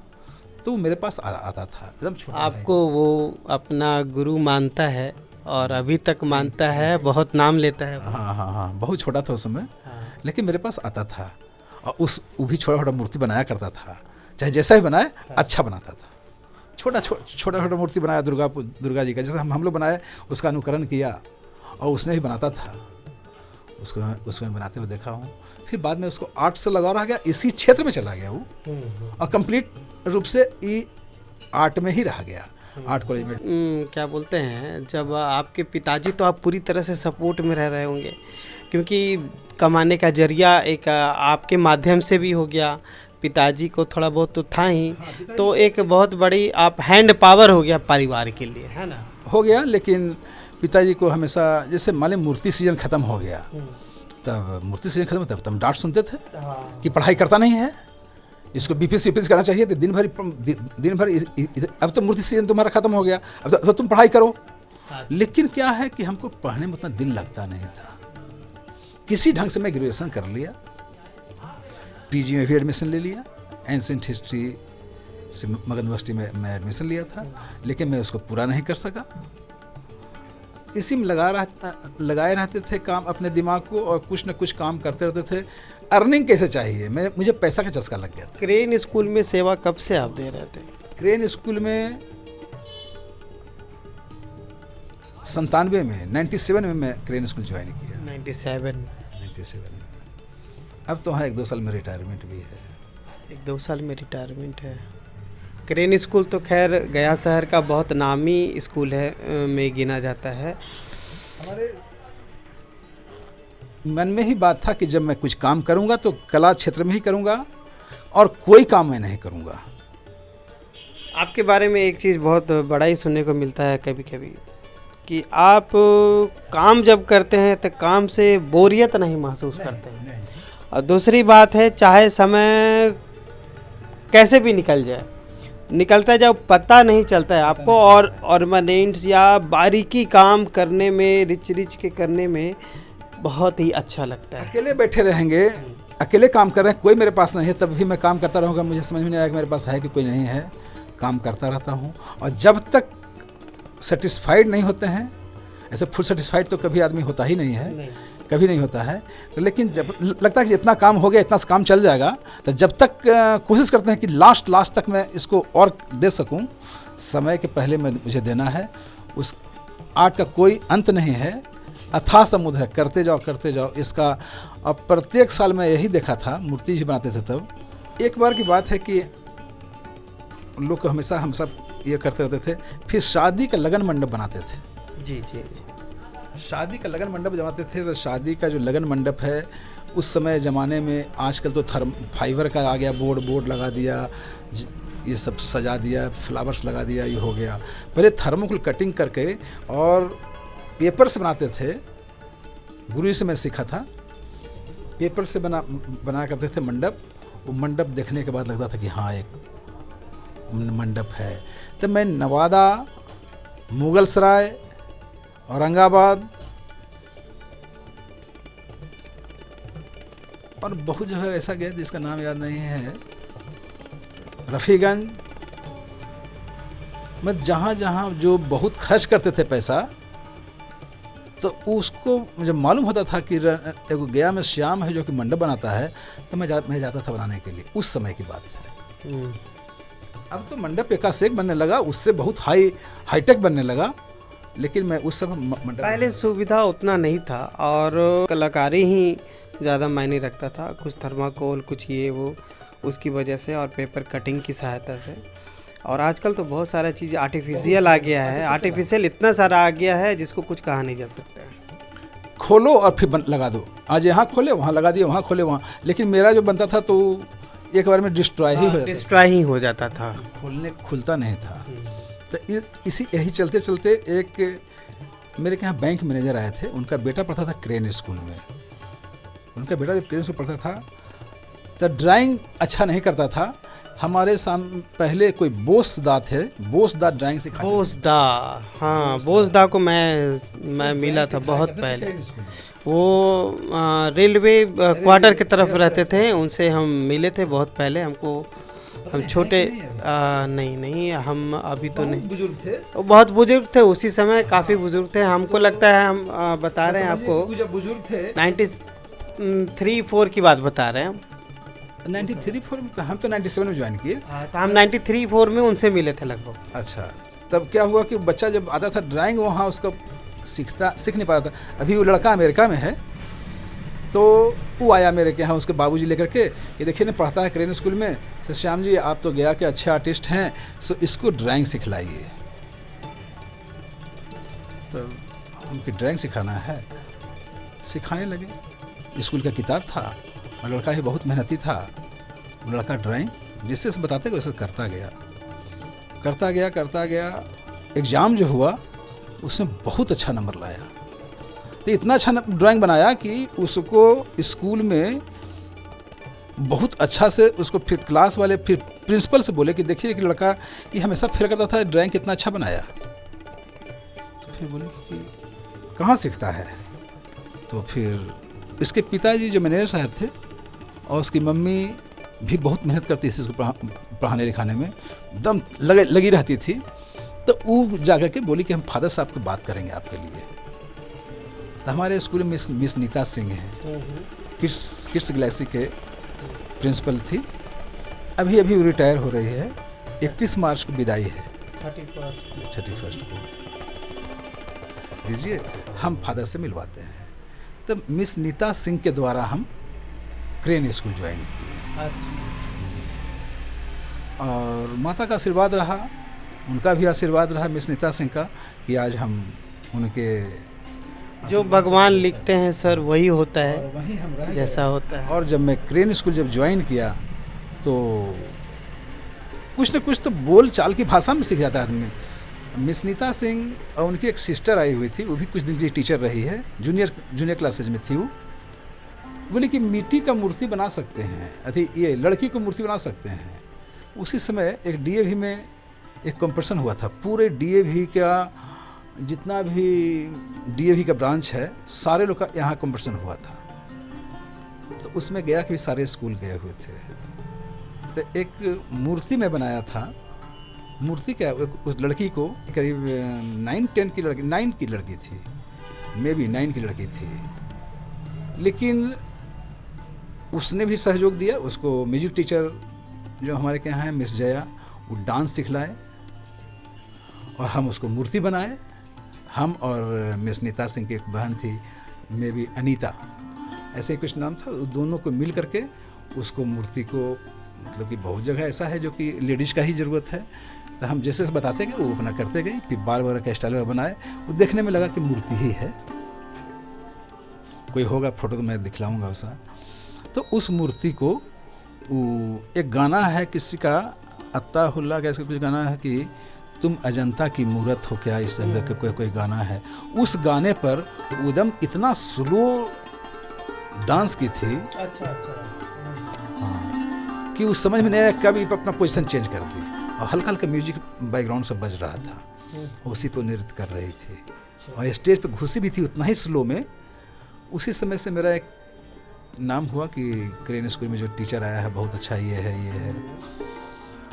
तो वो मेरे पास आता था एकदम छोटा। आपको वो अपना गुरु मानता है और अभी तक मानता है, बहुत नाम लेता है। हाँ, बहुत छोटा था उस समय। हाँ। लेकिन मेरे पास आता था और वो भी छोटा छोटा मूर्ति बनाया करता था, चाहे जैसा भी बनाए अच्छा बनाता था। छोटा छोटा मूर्ति बनाया दुर्गा जी का, जैसे हम लोग बनाए उसका अनुकरण किया और उसने भी बनाता था। उसको मैं बनाते हुए देखा हूँ। फिर बाद में उसको आर्ट से लगाव रह गया, इसी क्षेत्र में चला गया वो और कंप्लीट रूप से ये आर्ट में ही रह गया, आर्ट कॉलेज में। क्या बोलते हैं, जब आपके पिताजी, तो आप पूरी तरह से सपोर्ट में रह रहे होंगे, क्योंकि कमाने का जरिया एक आपके माध्यम से भी हो गया। पिताजी को थोड़ा बहुत तो था ही, तो एक बहुत बड़ी आप हैंड पावर हो गया परिवार के लिए, है ना? हो गया। लेकिन पिताजी को हमेशा, जैसे मान ली मूर्ति सीजन ख़त्म हो गया, तब मूर्ति सीजन खत्म, तब हम डांट सुनते थे कि पढ़ाई करता नहीं है, इसको बीपीएससी करना चाहिए। तो दिन भर अब तो मूर्ति सीजन तुम्हारा खत्म हो गया, अब तो तुम पढ़ाई करो। लेकिन क्या है कि हमको पढ़ने में उतना दिल लगता नहीं था। किसी ढंग से मैं ग्रेजुएशन कर लिया, पीजी में भी एडमिशन ले लिया, एंशिएंट हिस्ट्री से मगध यूनिवर्सिटी में मैं एडमिशन लिया था, लेकिन मैं उसको पूरा नहीं कर सका। इसी में लगाए रहते थे काम अपने दिमाग को, और कुछ न कुछ काम करते रहते थे। अर्निंग कैसे चाहिए, मुझे पैसा का चस्का लग गया। क्रेन स्कूल में सेवा कब से आप दे रहे थे? क्रेन स्कूल में 97 में, 97 में मैं क्रेन स्कूल ज्वाइन किया। 97 में। अब तो हाँ 1-2 साल में रिटायरमेंट भी है। 1-2 साल में रिटायरमेंट है। क्रेन स्कूल तो खैर गया शहर का बहुत नामी स्कूल है, में गिना जाता है। हमारे मन में ही बात था कि जब मैं कुछ काम करूंगा तो कला क्षेत्र में ही करूंगा और कोई काम मैं नहीं करूंगा। आपके बारे में एक चीज़ बहुत बड़ा ही सुनने को मिलता है कभी कभी, कि आप काम जब करते हैं तो काम से बोरियत नहीं महसूस करते हैं। और दूसरी बात है, चाहे समय कैसे भी निकल जाए, निकलता है जब पता नहीं चलता है आपको, और ऑर्नामेंट्स या बारीकी काम करने में, रिच रिच के करने में बहुत ही अच्छा लगता है। अकेले बैठे रहेंगे, अकेले काम कर रहे हैं, कोई मेरे पास नहीं है, तब भी मैं काम करता रहूँगा। मुझे समझ में नहीं आया कि मेरे पास है कि कोई नहीं है, काम करता रहता हूँ। और जब तक सेटिस्फाइड नहीं होते हैं, ऐसे फुल सेटिस्फाइड तो कभी आदमी होता ही नहीं है, कभी नहीं होता है। तो लेकिन जब लगता है कि इतना काम हो गया, इतना काम चल जाएगा, तो जब तक कोशिश करते हैं कि लास्ट तक मैं इसको और दे सकूं, समय के पहले मैं मुझे देना है। उस आर्ट का कोई अंत नहीं है, अथाह समुद्र है, करते जाओ इसका। अब प्रत्येक साल मैं यही देखा था, मूर्ति भी बनाते थे तब। एक बार की बात है कि लोग को हमेशा हम सब ये करते रहते थे, फिर शादी का लगन मंडप बनाते थे। जी जी। शादी का लगन मंडप जमाते थे, तो शादी का जो लगन मंडप है, उस समय ज़माने में, आजकल तो फाइबर का आ गया, बोर्ड लगा दिया, ये सब सजा दिया, फ्लावर्स लगा दिया, ये हो गया। पहले थर्मोकोल कटिंग करके और पेपर से बनाते थे, गुरु जी से मैं सीखा था। पेपर से बना करते थे मंडप। वो मंडप देखने के बाद लगता था कि हाँ, एक मंडप है। तब मैं नवादा, मुगल सराय, औरंगाबाद और बहुत जो है ऐसा गया जिसका नाम याद नहीं है, रफ़ीगंज, मैं जहाँ जो बहुत खर्च करते थे पैसा, तो उसको मुझे मालूम होता था कि एक गया में श्याम है जो कि मंडप बनाता है, तो मैं जाता था बनाने के लिए। उस समय की बात है। अब तो मंडप एकासेक बनने लगा, उससे बहुत हाईटेक बनने लगा, लेकिन मैं उस समय मंडप, पहले सुविधा उतना नहीं था और कलाकारी ही ज़्यादा मायने रखता था। कुछ थर्माकोल, कुछ ये वो, उसकी वजह से, और पेपर कटिंग की सहायता से। और आजकल तो बहुत सारा चीज़ आर्टिफिशियल आ गया है, आर्टिफिशियल इतना सारा आ गया है जिसको कुछ कहा नहीं जा सकता है। खोलो और फिर लगा दो, आज यहाँ खोले वहाँ लगा दिए, वहाँ खोले वहाँ। लेकिन मेरा जो बनता था तो एक बार में डिस्ट्रॉय ही हो जाता था, खुलता नहीं था। तो यही चलते चलते एक मेरे के यहाँ बैंक मैनेजर आए थे, उनका बेटा पढ़ता था क्रेन स्कूल में। उनका बेटा जब क्रेन स्कूल पढ़ता था तो ड्राइंग अच्छा नहीं करता था। हमारे सामने पहले कोई बोसदा थे, बोसदा ड्राइंग सिखाते। बोसदा, हाँ, बोसदा को मैं मिला था बहुत पहले। वो रेलवे क्वार्टर की तरफ रहते थे, उनसे हम मिले थे बहुत पहले। हम छोटे नहीं, हम अभी तो नहीं, बुजुर्ग थे, वो बहुत बुजुर्ग थे उसी समय, काफ़ी बुजुर्ग थे। हमको लगता है हम बता रहे हैं आपको, जब बुजुर्ग थे 93-4 की बात बता रहे हैं हम। 93-4 में, हम तो 97 में ज्वाइन किए। तो हम 93-4 में उनसे मिले थे लगभग। अच्छा, तब क्या हुआ कि बच्चा जब आता था ड्राइंग, वहाँ उसका सीख नहीं पाता था। अभी वो लड़का अमेरिका में है, तो वो आया मेरे के यहाँ उसके बाबूजी लेकर के, ये देखिए ना पढ़ता है क्रेन स्कूल में, तो श्याम जी आप तो गया के अच्छे आर्टिस्ट हैं, सो इसको ड्राइंग सिखलाइए। तो उनकी ड्राइंग सिखाना है, सिखाने लगे। स्कूल का किताब था और लड़का ही बहुत मेहनती था। लड़का ड्राइंग जिससे बताते वैसे करता गया। एग्ज़ाम जो हुआ उसने बहुत अच्छा नंबर लाया। तो इतना अच्छा ड्राइंग बनाया कि उसको स्कूल में बहुत अच्छा से, उसको फिर क्लास वाले, फिर प्रिंसिपल से बोले कि देखिए कि लड़का ये हमेशा फेल करता था, ड्राइंग कितना अच्छा बनाया। तो फिर बोले कि कहाँ सीखता है? तो फिर इसके पिताजी जो मैनेजर साहब थे और उसकी मम्मी भी बहुत मेहनत करती थी इसको पढ़ाने लिखाने में, एकदम लगी रहती थी। तो वो जाकर के बोली कि हम फादर साहब को बात करेंगे आपके लिए। तो हमारे स्कूल में मिस नीता सिंह हैं, किड्स गैलेक्सी के प्रिंसिपल थी। अभी वो रिटायर हो रही है। 31 मार्च को विदाई है, 31 को दीजिए, हम फादर से मिलवाते हैं। तब मिस नीता सिंह के द्वारा हम क्रेन स्कूल ज्वाइन किए। और माता का आशीर्वाद रहा, उनका भी आशीर्वाद रहा, मिस नीता सिंह का, कि आज हम उनके, जो भगवान लिखते हैं सर वही होता है, वही हम जैसा होता है। और जब मैं क्रेन स्कूल जब ज्वाइन किया तो कुछ न कुछ तो बोल चाल की भाषा में सीख जाता है आदमी। मिस नीता सिंह और उनकी एक सिस्टर आई हुई थी, वो भी कुछ दिन के लिए टीचर रही है, जूनियर क्लासेज में थी। वो बोली कि मिट्टी का मूर्ति बना सकते हैं, अति ये लड़की को मूर्ति बना सकते हैं। उसी समय एक डीएवी में एक कंपटीशन हुआ था, पूरे डीएवी का जितना भी डीएवी का ब्रांच है सारे लोग का यहाँ कंपटीशन हुआ था। तो उसमें गया कि सारे स्कूल गए हुए थे। तो एक मूर्ति में बनाया था। मूर्ति क्या, उस लड़की को करीब 9 की लड़की थी, मे बी 9 की लड़की थी, लेकिन उसने भी सहयोग दिया। उसको म्यूजिक टीचर जो हमारे के यहाँ है मिस जया, वो डांस सिखलाए और हम उसको मूर्ति बनाए। हम और मिस नीता सिंह की एक बहन थी, मे बी अनीता, ऐसे ही कुछ नाम था। दोनों को मिल करके उसको मूर्ति को, मतलब कि बहुत जगह ऐसा है जो कि लेडीज़ का ही ज़रूरत है, तो हम जैसे बताते गए वो अपना करते गए, फिर बाल वगैरह का स्टाइल वगैरह बनाए। वो देखने में लगा कि मूर्ति ही है। कोई होगा फोटो तो मैं दिखलाऊंगा उसका। तो उस मूर्ति को एक गाना है किसी का, अत्ताहुल्ला का ऐसा कुछ गाना है कि तुम अजंता की मूरत हो क्या, इस जगह का कोई गाना है। उस गाने पर एकदम इतना स्लो डांस की थी। अच्छा। हाँ, कि उस समझ में नहीं आया, कभी अपना पोजीशन चेंज कर दी और हल्का हल्का म्यूजिक बैकग्राउंड से बज रहा था, उसी पर नृत्य कर रही थी और स्टेज पे घुसी भी थी उतना ही स्लो में। उसी समय से मेरा एक नाम हुआ कि क्रेन स्कूल में जो टीचर आया है बहुत अच्छा ये है।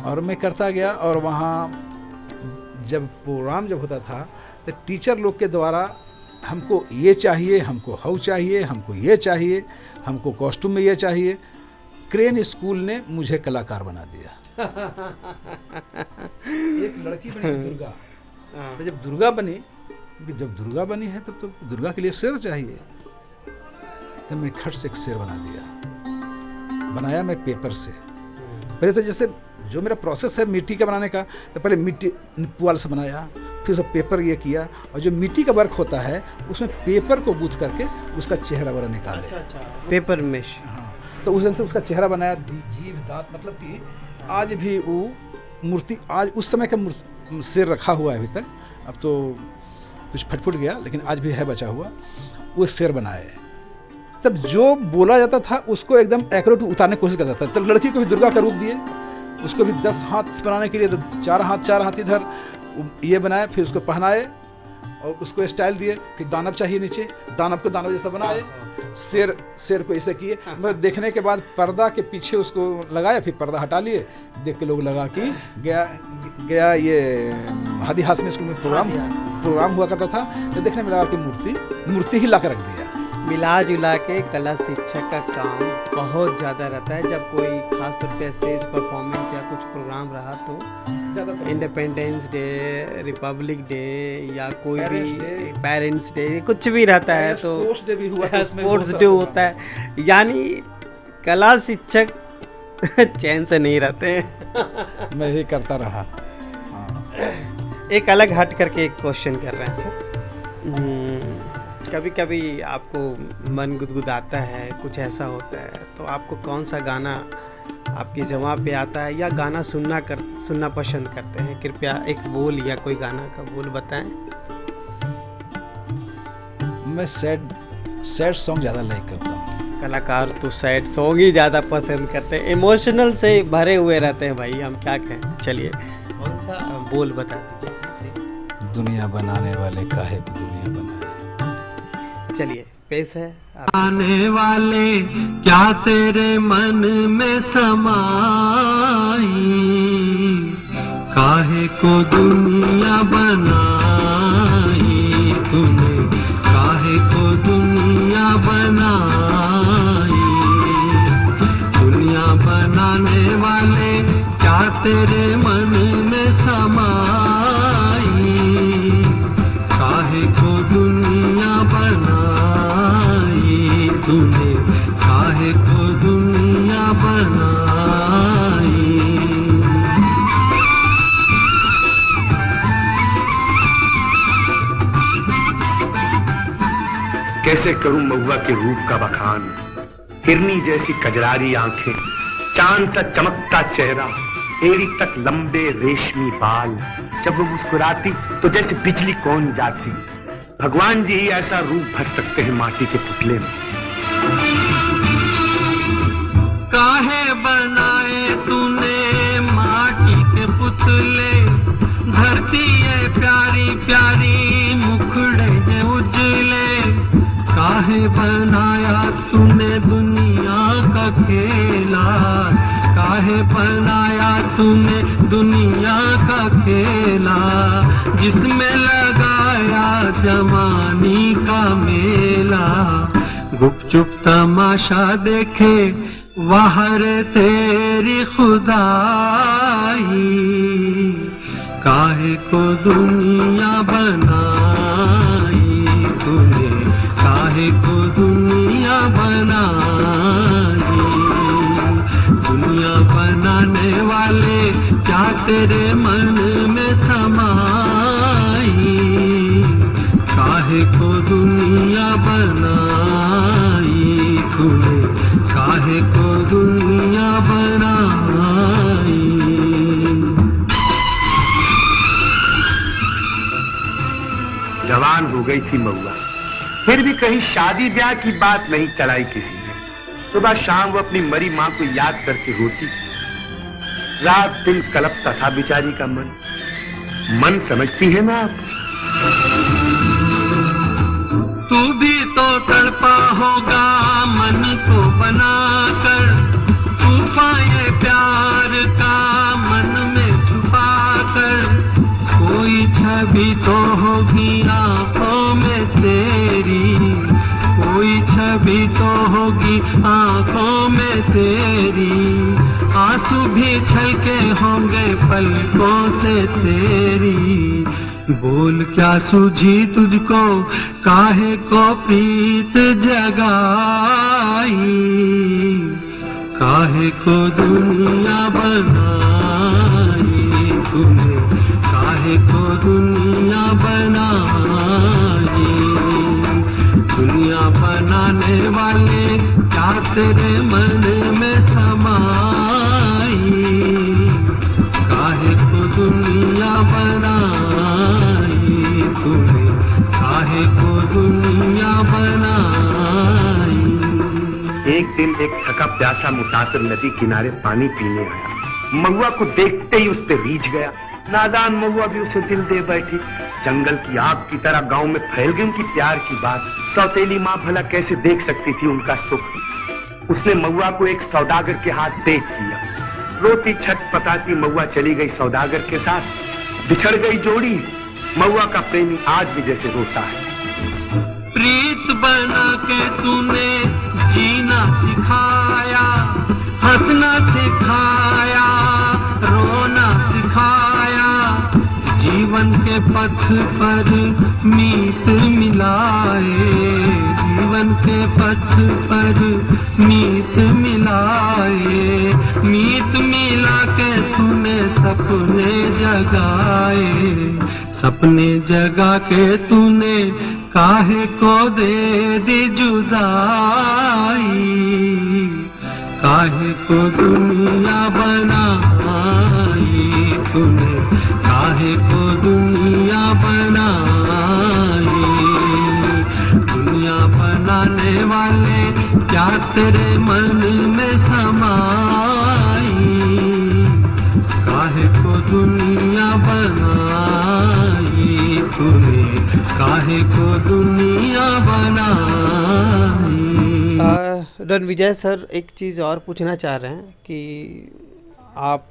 और मैं करता गया। और वहाँ जब प्रोग्राम जब होता था तो टीचर लोग के द्वारा हमको ये चाहिए, हमको हाउ चाहिए, हमको ये चाहिए, हमको कॉस्ट्यूम में ये चाहिए। क्रेन स्कूल ने मुझे कलाकार बना दिया। एक लड़की बनी दुर्गा, तो जब दुर्गा बनी है तब तो दुर्गा के लिए शेर चाहिए। तो मैं खट से एक शेर बना दिया। बनाया मैं पेपर से। पहले तो जैसे जो मेरा प्रोसेस है मिट्टी का बनाने का, तो पहले मिट्टी पुआल से बनाया, फिर उसका पेपर ये किया, और जो मिट्टी का वर्क होता है उसमें पेपर को गूंथ करके उसका चेहरा वगैरह निकाले। अच्छा। Paper mesh. हाँ, तो उस ढंग से उसका चेहरा बनाया, जीभ दांत, मतलब कि आज भी वो मूर्ति, आज उस समय का शेर रखा हुआ है अभी तक। अब तो कुछ फट गया, लेकिन आज भी है बचा हुआ। वो शेर बनाए, तब जो बोला जाता था उसको एकदम एक्यूरेट उतारने की कोशिश करता था। तब लड़की को भी दुर्गा का रूप दिए, उसको भी 10 हाथ बनाने के लिए तो 4 हाथ इधर ये बनाए, फिर उसको पहनाए और उसको स्टाइल दिए कि दानव चाहिए नीचे, दानव को दानव जैसा बनाए, शेर को ऐसे किए। मतलब देखने के बाद पर्दा के पीछे उसको लगाया, फिर पर्दा हटा लिए। देख के लोग लगा कि गया ये हादी हास में स्कूल में प्रोग्राम हुआ करता था। तो देखने में लगा कि मूर्ति ही ला कर रख दिया। मिला जुला के कला शिक्षा का काम बहुत ज़्यादा रहता है। जब कोई खास तौर पे स्टेज परफॉर्मेंस या कुछ प्रोग्राम रहा तो ज़्यादातर इंडिपेंडेंस डे, रिपब्लिक डे या कोई भी पेरेंट्स डे, कुछ भी रहता है तो स्पोर्ट्स डे भी हुआ, स्पोर्ट्स डे होता है। यानी कला शिक्षक चैन से नहीं रहते हैं। मैं ये करता रहा। एक अलग हट करके एक क्वेश्चन कर रहे हैं सर। कभी कभी आपको मन गुदगुदाता है, कुछ ऐसा होता है, तो आपको कौन सा गाना आपकी जवाब पे आता है या गाना सुनना पसंद करते हैं? कृपया एक बोल या कोई गाना का बोल बताएं। मैं सैड सॉन्ग ज़्यादा लाइक करता हूँ। कलाकार तो सैड सॉन्ग ही ज़्यादा पसंद करते हैं, इमोशनल से भरे हुए रहते हैं भाई, हम क्या कहें। चलिए कौन सा बोल बता दीजिए। दुनिया बनाने वाले काहे भी दुनिया बनाए। चलिए पेश है। आने वाले क्या तेरे मन में समाई, काहे को दुनिया बनाई तूने, काहे को दुनिया बनाई। दुनिया बनाने वाले क्या तेरे मन में समाई, काहे को दुनिया बनाई तूने, काहे को दुनिया बनाई। कैसे करूं महुआ के रूप का बखान, हिरनी जैसी कजरारी आंखें, चांद सा चमकता चेहरा, एड़ी तक लंबे रेशमी बाल। जब वो मुस्कुराती तो जैसे बिजली कौन जाती। भगवान जी ही ऐसा रूप भर सकते हैं माटी के पुतले में। काहे बनाए तूने माटी के पुतले, धरती है प्यारी प्यारी मुखड़े हैं उजले। काहे बनाया तूने दुनिया का खेला, काहे बनाया तूने दुनिया का खेला, जिसमें लगाया जवानी का मेला। गुपचुप तमाशा देखे वाहर तेरी खुदाई, काहे को दुनिया बनाई तूने, काहे को दुनिया बनाई। दुनिया बनाने वाले क्या तेरे मन में समाई, काहे को दुनिया बनाई तूने, काहे को दुनिया बनाई। जवान हो गई थी महुआ, फिर भी कहीं शादी ब्याह की बात नहीं चलाई किसी ने। सुबह शाम वो अपनी मरी माँ को याद करके रोती, रात दिन कलपता था बेचारी का मन। मन समझती है ना आप? तू भी तो तड़पा होगा मन को बनाकर, तूफान प्यार का मन में छुपा कर। कोई छवि तो होगी आंखों में तेरी, कोई छवि तो होगी आंखों में तेरी। आंसू भी छलके होंगे पलकों से तेरी। बोल क्या सूझी तुझको, काहे को प्रीत जगाई, काहे को दुनिया बनाई तूने, काहे को दुनिया बनाई। दुनिया बनाने वाले क्या तेरे मन में समाई, काहे को दुनिया बनाई तूने, काहे को दुनिया बनाई। एक दिन एक थका प्यासा मुसाफिर नदी किनारे पानी पीने आया। महुआ को देखते ही उस पे रीझ गया। नादान महुआ भी उसे दिल दे बैठी। जंगल की आग की तरह गांव में फैल गई उनकी प्यार की बात। सौतेली माँ भला कैसे देख सकती थी उनका सुख। उसने महुआ को एक सौदागर के हाथ बेच दिया। रोती छटपटाती महुआ चली गई सौदागर के साथ। बिछड़ गई जोड़ी। महुआ का प्रेमी आज भी जैसे रोता है। प्रीत बना के तूने जीना सिखाया, हंसना सिखाया, रोना सिखाया। जीवन के पथ पर मीत मिलाए, जीवन के पथ पर मीत मिलाए। मीत मिला के तूने सपने जगाए, सपने जगा के तूने काहे को दे दी जुदाई, काहे को दुनिया बनाई तूने, काहे को दुनिया बनाई। दुनिया बनाने वाले क्या तेरे मन में समाई, काहे को दुनिया बनाई तूने, काहे को दुनिया बनाई। रणविजय सर, एक चीज़ और पूछना चाह रहे हैं कि आप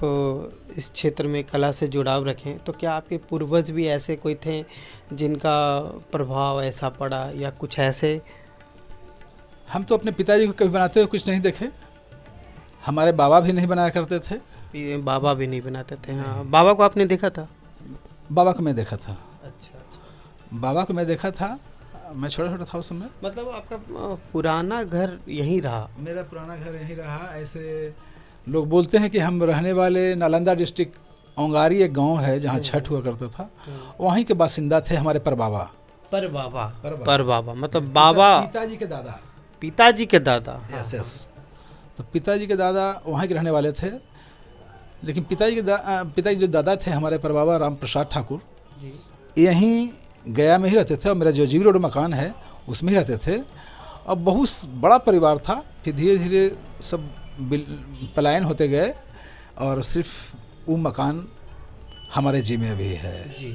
इस क्षेत्र में कला से जुड़ाव रखें, तो क्या आपके पूर्वज भी ऐसे कोई थे जिनका प्रभाव ऐसा पड़ा या कुछ ऐसे? हम तो अपने पिताजी को कभी बनाते हुए कुछ नहीं देखे। हमारे बाबा भी नहीं बनाया करते थे। बाबा भी नहीं बनाते थे। हाँ, बाबा को आपने देखा था? बाबा को मैं देखा था। अच्छा, बाबा को मैं देखा था, मैं छोटा छोटा था उस समय। मतलब आपका पुराना घर यहीं रहा? मेरा पुराना घर यहीं रहा। ऐसे लोग बोलते हैं कि हम रहने वाले नालंदा डिस्ट्रिक्ट औंगारी एक गांव है जहां छठ हुआ करता था, वहीं के बासिंदा थे हमारे परबाबा। परबाबा मतलब बाबा पिताजी के दादा। पिताजी के दादा। Yes yes. तो पिताजी के दादा वहाँ के रहने वाले थे। लेकिन पिताजी जो दादा थे हमारे परबाबा राम प्रसाद ठाकुर, जी यहीं गया में ही रहते थे और मेरा जो जीवी रोड मकान है उसमें ही रहते थे। और बहुत बड़ा परिवार था। फिर धीरे धीरे सब पलायन होते गए और सिर्फ वो मकान हमारे जी में भी है। जी।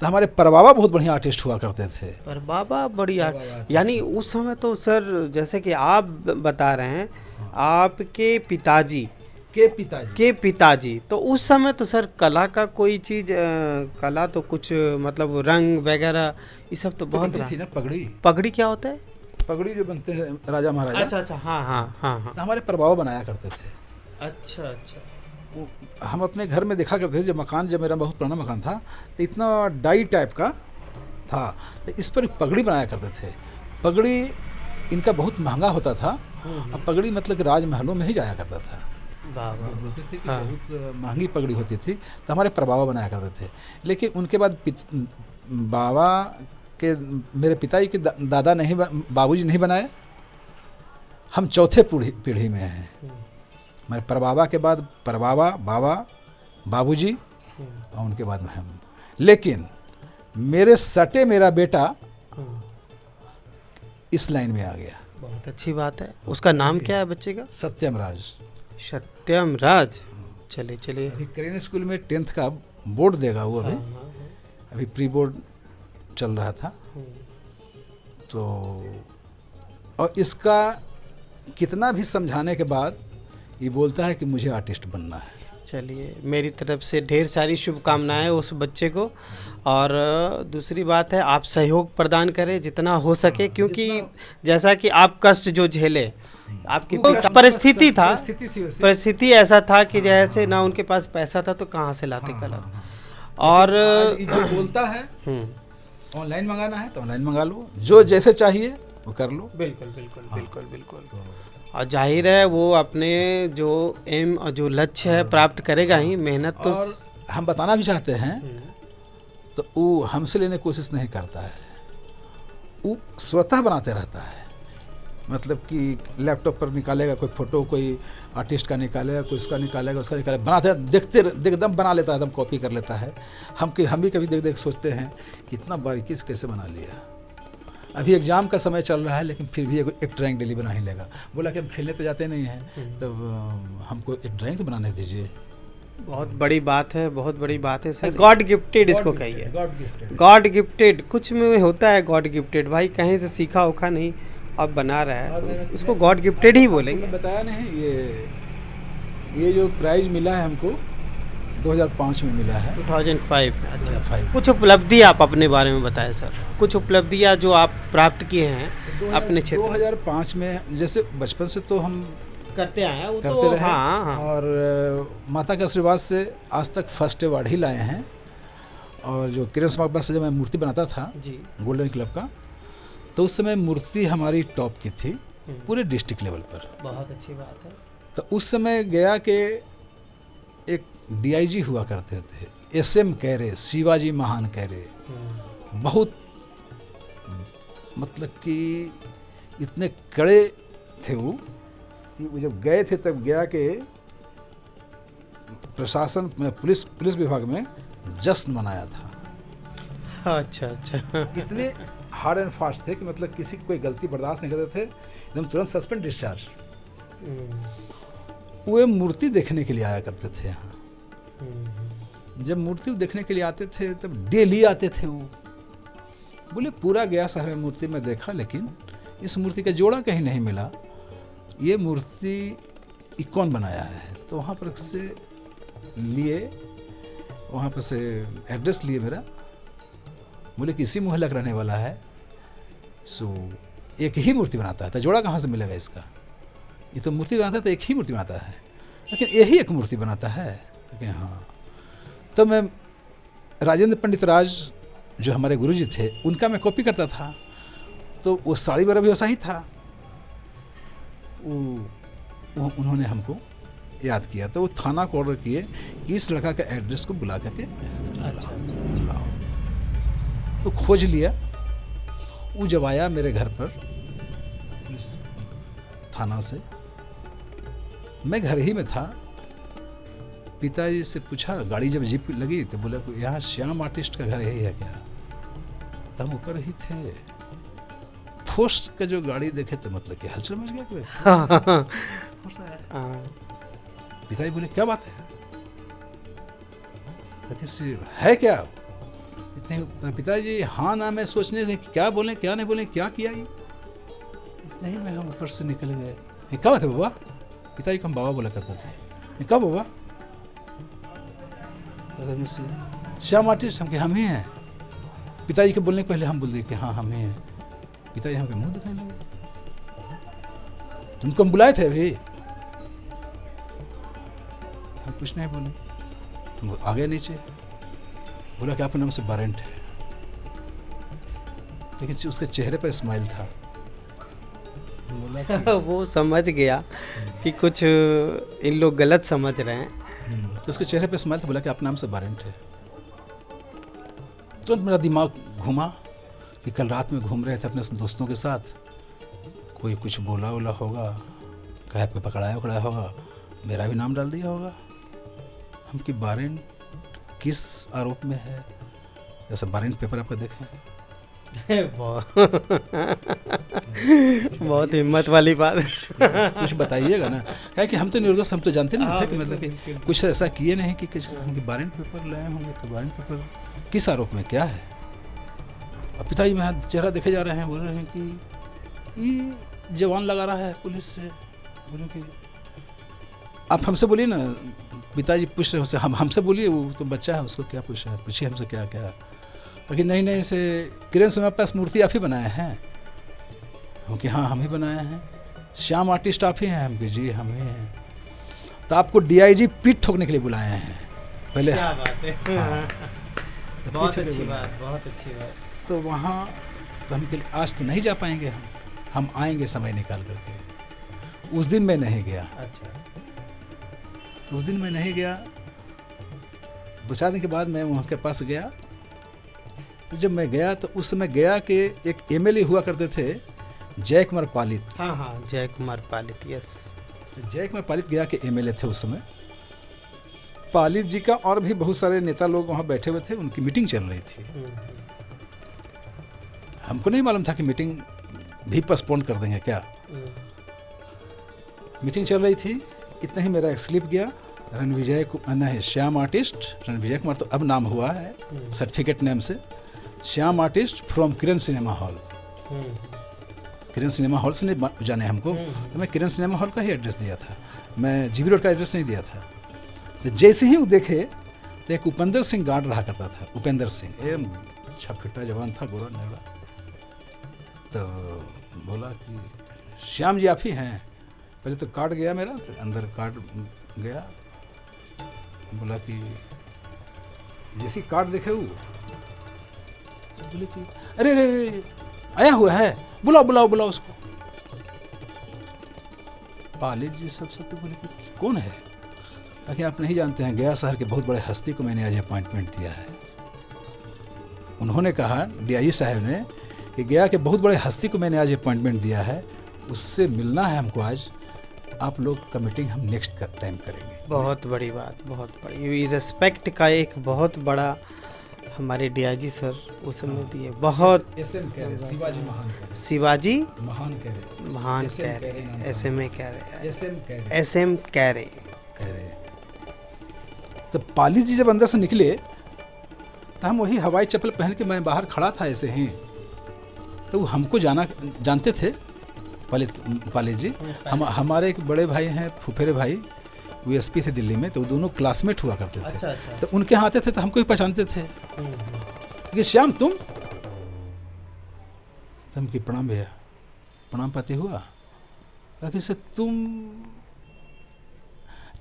तो हमारे परबाबा बहुत बढ़िया आर्टिस्ट हुआ करते थे। पर बाबा बढ़िया, परबाबा यानी उस समय तो सर जैसे कि आप बता रहे हैं आपके पिताजी के पिताजी, तो उस समय तो सर कला का कोई चीज़ कला तो कुछ मतलब रंग वगैरह ये सब तो बहुत थी ना। पगड़ी क्या होता है? पगड़ी जो बनते हैं राजा महाराजा। अच्छा अच्छा, हाँ हाँ हाँ हाँ। तो हमारे परबाबा बनाया करते थे। अच्छा अच्छा। हम अपने घर में देखा करते थे, जब मेरा बहुत पुराना मकान था तो इतना डाई टाइप का था, तो इस पर पगड़ी बनाया करते थे। पगड़ी इनका बहुत महंगा होता था। अब पगड़ी मतलब कि राजमहलों में ही जाया करता था। बोलते थे कि हाँ। बहुत महंगी पगड़ी होती थी, तो हमारे परबाबा बनाया करते थे। लेकिन उनके बाद बाबा के मेरे पिताजी के दादा नहीं, बाबूजी नहीं बनाए। हम चौथे पीढ़ी में हैं। हमारे परबाबा के बाद परबाबा, बाबा, बाबूजी और उनके बाद में हम। लेकिन मेरे सटे मेरा बेटा इस लाइन में आ गया। बहुत अच्छी बात है। उसका नाम क्या है बच्चे का? सत्यम राज। सत्यम राज। चले चले। अभी करेन स्कूल में 10th का बोर्ड देगा वो अभी। अभी प्री बोर्ड चल रहा था। तो और इसका कितना भी समझाने के बाद ये बोलता है कि मुझे आर्टिस्ट बनना है। चलिए, मेरी तरफ से ढेर सारी शुभकामनाएं उस बच्चे को। और दूसरी बात है, आप सहयोग प्रदान करें जितना हो सके, क्योंकि जैसा कि आप कष्ट जो झेले, आपकी परिस्थिति ऐसा था कि जैसे ना उनके पास पैसा था तो कहाँ से लाते कला। और जो बोलता है ऑनलाइन मंगाना है तो ऑनलाइन मंगा लो, जो जैसे चाहिए वो कर लो। बिल्कुल बिल्कुल बिल्कुल बिल्कुल। और जाहिर है वो अपने जो एम और जो लक्ष्य है प्राप्त करेगा ही। मेहनत तो और हम बताना भी चाहते हैं तो वो हमसे लेने की कोशिश नहीं करता है, वो स्वतः बनाते रहता है। मतलब कि लैपटॉप पर निकालेगा कोई फ़ोटो, कोई आर्टिस्ट का निकालेगा, कोई उसका निकालेगा, उसका निकालेगा, बनाते देखते एकदम बना लेता है, एकदम कॉपी कर लेता है। हम भी कभी देख देख सोचते हैं कि इतना बारीकी से कैसे बना लिया। अभी एग्ज़ाम का समय चल रहा है लेकिन फिर भी एक ड्राइंग डेली बना ही लेगा। बोला कि हम खेलने तो जाते नहीं हैं, तब हमको एक ड्राइंग तो बनाने दीजिए। बहुत बड़ी बात है, बहुत बड़ी बात है सर। गॉड गिफ्टेड इसको कहिए। गॉड गिफ्टेड कुछ में होता है। गॉड गिफ्टेड भाई कहीं से सीखा उखा नहीं, अब बना रहा है, उसको गॉड गिफ्टेड ही बोलेंगे। बताया नहीं, ये जो प्राइज मिला है हमको 2005 में मिला है। 2005 में। अच्छा। 2005। कुछ उपलब्धि आप अपने बारे में बताएं सर, कुछ उपलब्धियाँ जो आप प्राप्त किए हैं अपने क्षेत्र। 2005 में जैसे बचपन से तो हम करते आए हैं, वो करते तो रहे। हाँ हाँ। और माता के आशीर्वाद से आज तक फर्स्ट अवार्ड ही लाए हैं। और जो किरण स्मारक से जब मैं मूर्ति बनाता था जी, गोल्डन क्लब का, तो उस समय मूर्ति हमारी टॉप की थी पूरे डिस्ट्रिक्ट लेवल पर। बहुत अच्छी बात है। तो उस समय गया कि एक डीआईजी हुआ करते थे, SM कैरे, शिवाजी महान कैरे। बहुत मतलब कि इतने कड़े थे वो कि वो जब गए थे तब गया कि प्रशासन में पुलिस विभाग में जश्न मनाया था। अच्छा अच्छा। इतने हार्ड एंड फास्ट थे कि मतलब किसी की कोई गलती बर्दाश्त नहीं करते थे, एकदम तुरंत सस्पेंड डिस्चार्ज। वो मूर्ति देखने के लिए आया करते थे यहाँ। जब मूर्ति देखने के लिए आते थे तब डेली आते थे वो। बोले पूरा गया शहर में मूर्ति में देखा लेकिन इस मूर्ति का जोड़ा कहीं नहीं मिला, ये मूर्ति कौन बनाया है। तो वहाँ पर से लिए, वहाँ पर से एड्रेस लिए मेरा। बोले किसी मोहल्ला का रहने वाला है, सो एक ही मूर्ति बनाता है, तो जोड़ा कहाँ से मिलेगा इसका। ये तो मूर्ति बनाता है तो एक ही मूर्ति बनाता है, लेकिन यही एक मूर्ति बनाता है। लेकिन हाँ, तो मैं राजेंद्र पंडित राज जो हमारे गुरुजी थे उनका मैं कॉपी करता था, तो वो साड़ी वगैरह भी वैसा ही था। वो उन्होंने हमको याद किया, तो वो थाना को ऑर्डर किए कि इस लड़का का एड्रेस को बुला करके लाओ। तो खोज लिया। वो जब आया मेरे घर पर पुलिस थाना से, मैं घर ही में था, पिताजी से पूछा, गाड़ी जब जीप लगी तो बोला यहाँ श्याम आर्टिस्ट का घर यही है क्या? तो हम ऊपर ही थे, फोर्स का जो गाड़ी देखे तो मतलब कि हलचल मच गया कोई। पिताजी बोले क्या बात है, तो किसी है क्या? इतने पिताजी हाँ ना मैं सोचने थे क्या बोले क्या नहीं बोले, क्या किया ये, नहीं मैं हम ऊपर से निकल गए। क्या बात है बाबा? पिताजी को हम बाबा बोला करते थे। क्या बाबा? श्याम आर्टिस्ट हम ही हैं। पिताजी के बोलने के पहले हम बोल दिए कि हाँ हम ही हैं। पिताजी हम पे मुंह दिखाने लगे, तुमको हम बुलाए थे अभी? हम कुछ नहीं बोले, हम आ गए नीचे। बोला कि आपके नाम से वारंट है, लेकिन उसके चेहरे पर स्माइल था। वो समझ गया कि कुछ इन लोग गलत समझ रहे हैं। तो उसके चेहरे पे स्माइल था। बोला कि आपके नाम से वारंट है। तुरंत मेरा दिमाग घूमा कि कल रात में घूम रहे थे अपने दोस्तों के साथ, कोई कुछ बोला वोला होगा, कहे पे पकड़ाया उकड़ाया होगा, मेरा भी नाम डाल दिया होगा। हम की वारंट किस आरोप में है? जैसे वारंट पेपर आपका देखें। बहुत हिम्मत वाली बात। कुछ बताइएगा ना, क्या कि हम तो निर्दोष, हम तो जानते नहीं थे कि मतलब कि कुछ ऐसा किए नहीं कि वारंट पेपर लाए होंगे। तो वारंट पेपर किस आरोप में क्या है? अब पिताजी मेरा चेहरा देखे जा रहे हैं, बोल रहे हैं कि ये जवान लगा रहा है पुलिस से। बोले कि आप हमसे बोलिए ना। पिताजी पूछ रहे उससे, हम हमसे बोलिए, वो तो बच्चा है, उसको क्या पूछ रहा है, पूछिए हमसे क्या क्या। लेकिन नहीं नहीं, इसे किरण सिन्हा पास मूर्ति आप ही बनाए हैं? हम कि हाँ हम ही बनाए हैं। श्याम आर्टिस्ट आप ही हैं? हम कि जी हम ही हैं। तो आपको डीआईजी पीठ ठोकने के लिए बुलाए हैं पहले। क्या बात है। बहुत अच्छी बात, बहुत अच्छी बात। तो वहाँ तो हम के आज तो नहीं जा पाएंगे, हम आएंगे समय निकाल करके। उस दिन मैं नहीं गया। अच्छा। उस दिन मैं नहीं गया। 2-4 दिन के बाद मैं वहाँ के पास गया। जब मैं गया तो उस समय गया कि एक एमएलए हुआ करते थे, जय कुमार पालित। हाँ हाँ, जय कुमार पालित, यस। जय कुमार पालित गया के एमएलए थे उस समय। पालित जी का और भी बहुत सारे नेता लोग वहाँ बैठे हुए थे, उनकी मीटिंग चल रही थी। हमको नहीं मालूम था कि मीटिंग भी पोस्टपोन कर देंगे क्या। मीटिंग चल रही थी, इतना ही मेरा एक स्लिप गया। रणविजय नहीं, श्याम आर्टिस्ट, रणविजय कुमार तो अब नाम हुआ है सर्टिफिकेट नेम से। Shyam artist from Kiran cinema hall. Kiran cinema hall से नहीं जाने हमको, तो मैं किरण सिनेमा हॉल का ही एड्रेस दिया था, मैं जीबी रोड का एड्रेस नहीं दिया था। तो जैसे ही वो देखे तो एक उपेंद्र सिंह गार्ड रहा करता था। उपेंद्र सिंह एकदम छपकिट्टा जवान था, गोरा नेड़ा। तो बोला कि श्याम जी आप ही हैं? पहले तो कार्ड गया मेरा, तो अंदर कार्ड गया। बोला कि जैसे कार्ड देखे वो, तो बोले कि अरे अरे आया हुआ है, बुलाओ बुलाओ बुलाओ उसको। पालित जी सबसे तो बोले कि कौन है? ताकि आप नहीं जानते हैं, गया शहर के बहुत बड़े हस्ती को मैंने आज अपॉइंटमेंट दिया है। उन्होंने कहा, डीआईजी साहब ने, कि गया के बहुत बड़े हस्ती को मैंने आज अपॉइंटमेंट दिया है, उससे मिलना है हमको आज। आप लोग का मीटिंग हम नेक्स्ट टाइम करेंगे। बहुत बड़ी बात, बहुत बड़ी। रिस्पेक्ट का एक बहुत बड़ा हमारे डीआईजी सर उस समय दिए। बहुत शिवाजी महान कह रहे, एसएम कह रहे, कह रहे। तो पालित जी जब अंदर से निकले तो हम वही हवाई चप्पल पहन के मैं बाहर खड़ा था ऐसे ही। तो वो हमको जानते थे पालित जी। हमारे एक बड़े भाई हैं, फुफेरे भाई, वो एसपी थे दिल्ली में, तो वो दोनों क्लासमेट हुआ करते थे। अच्छा। तो उनके यहाँ आते थे तो हमको ही पहचानते थे कि श्याम तुम। तो हम की प्रणाम भैया, प्रणाम पाती हुआ। बाकी से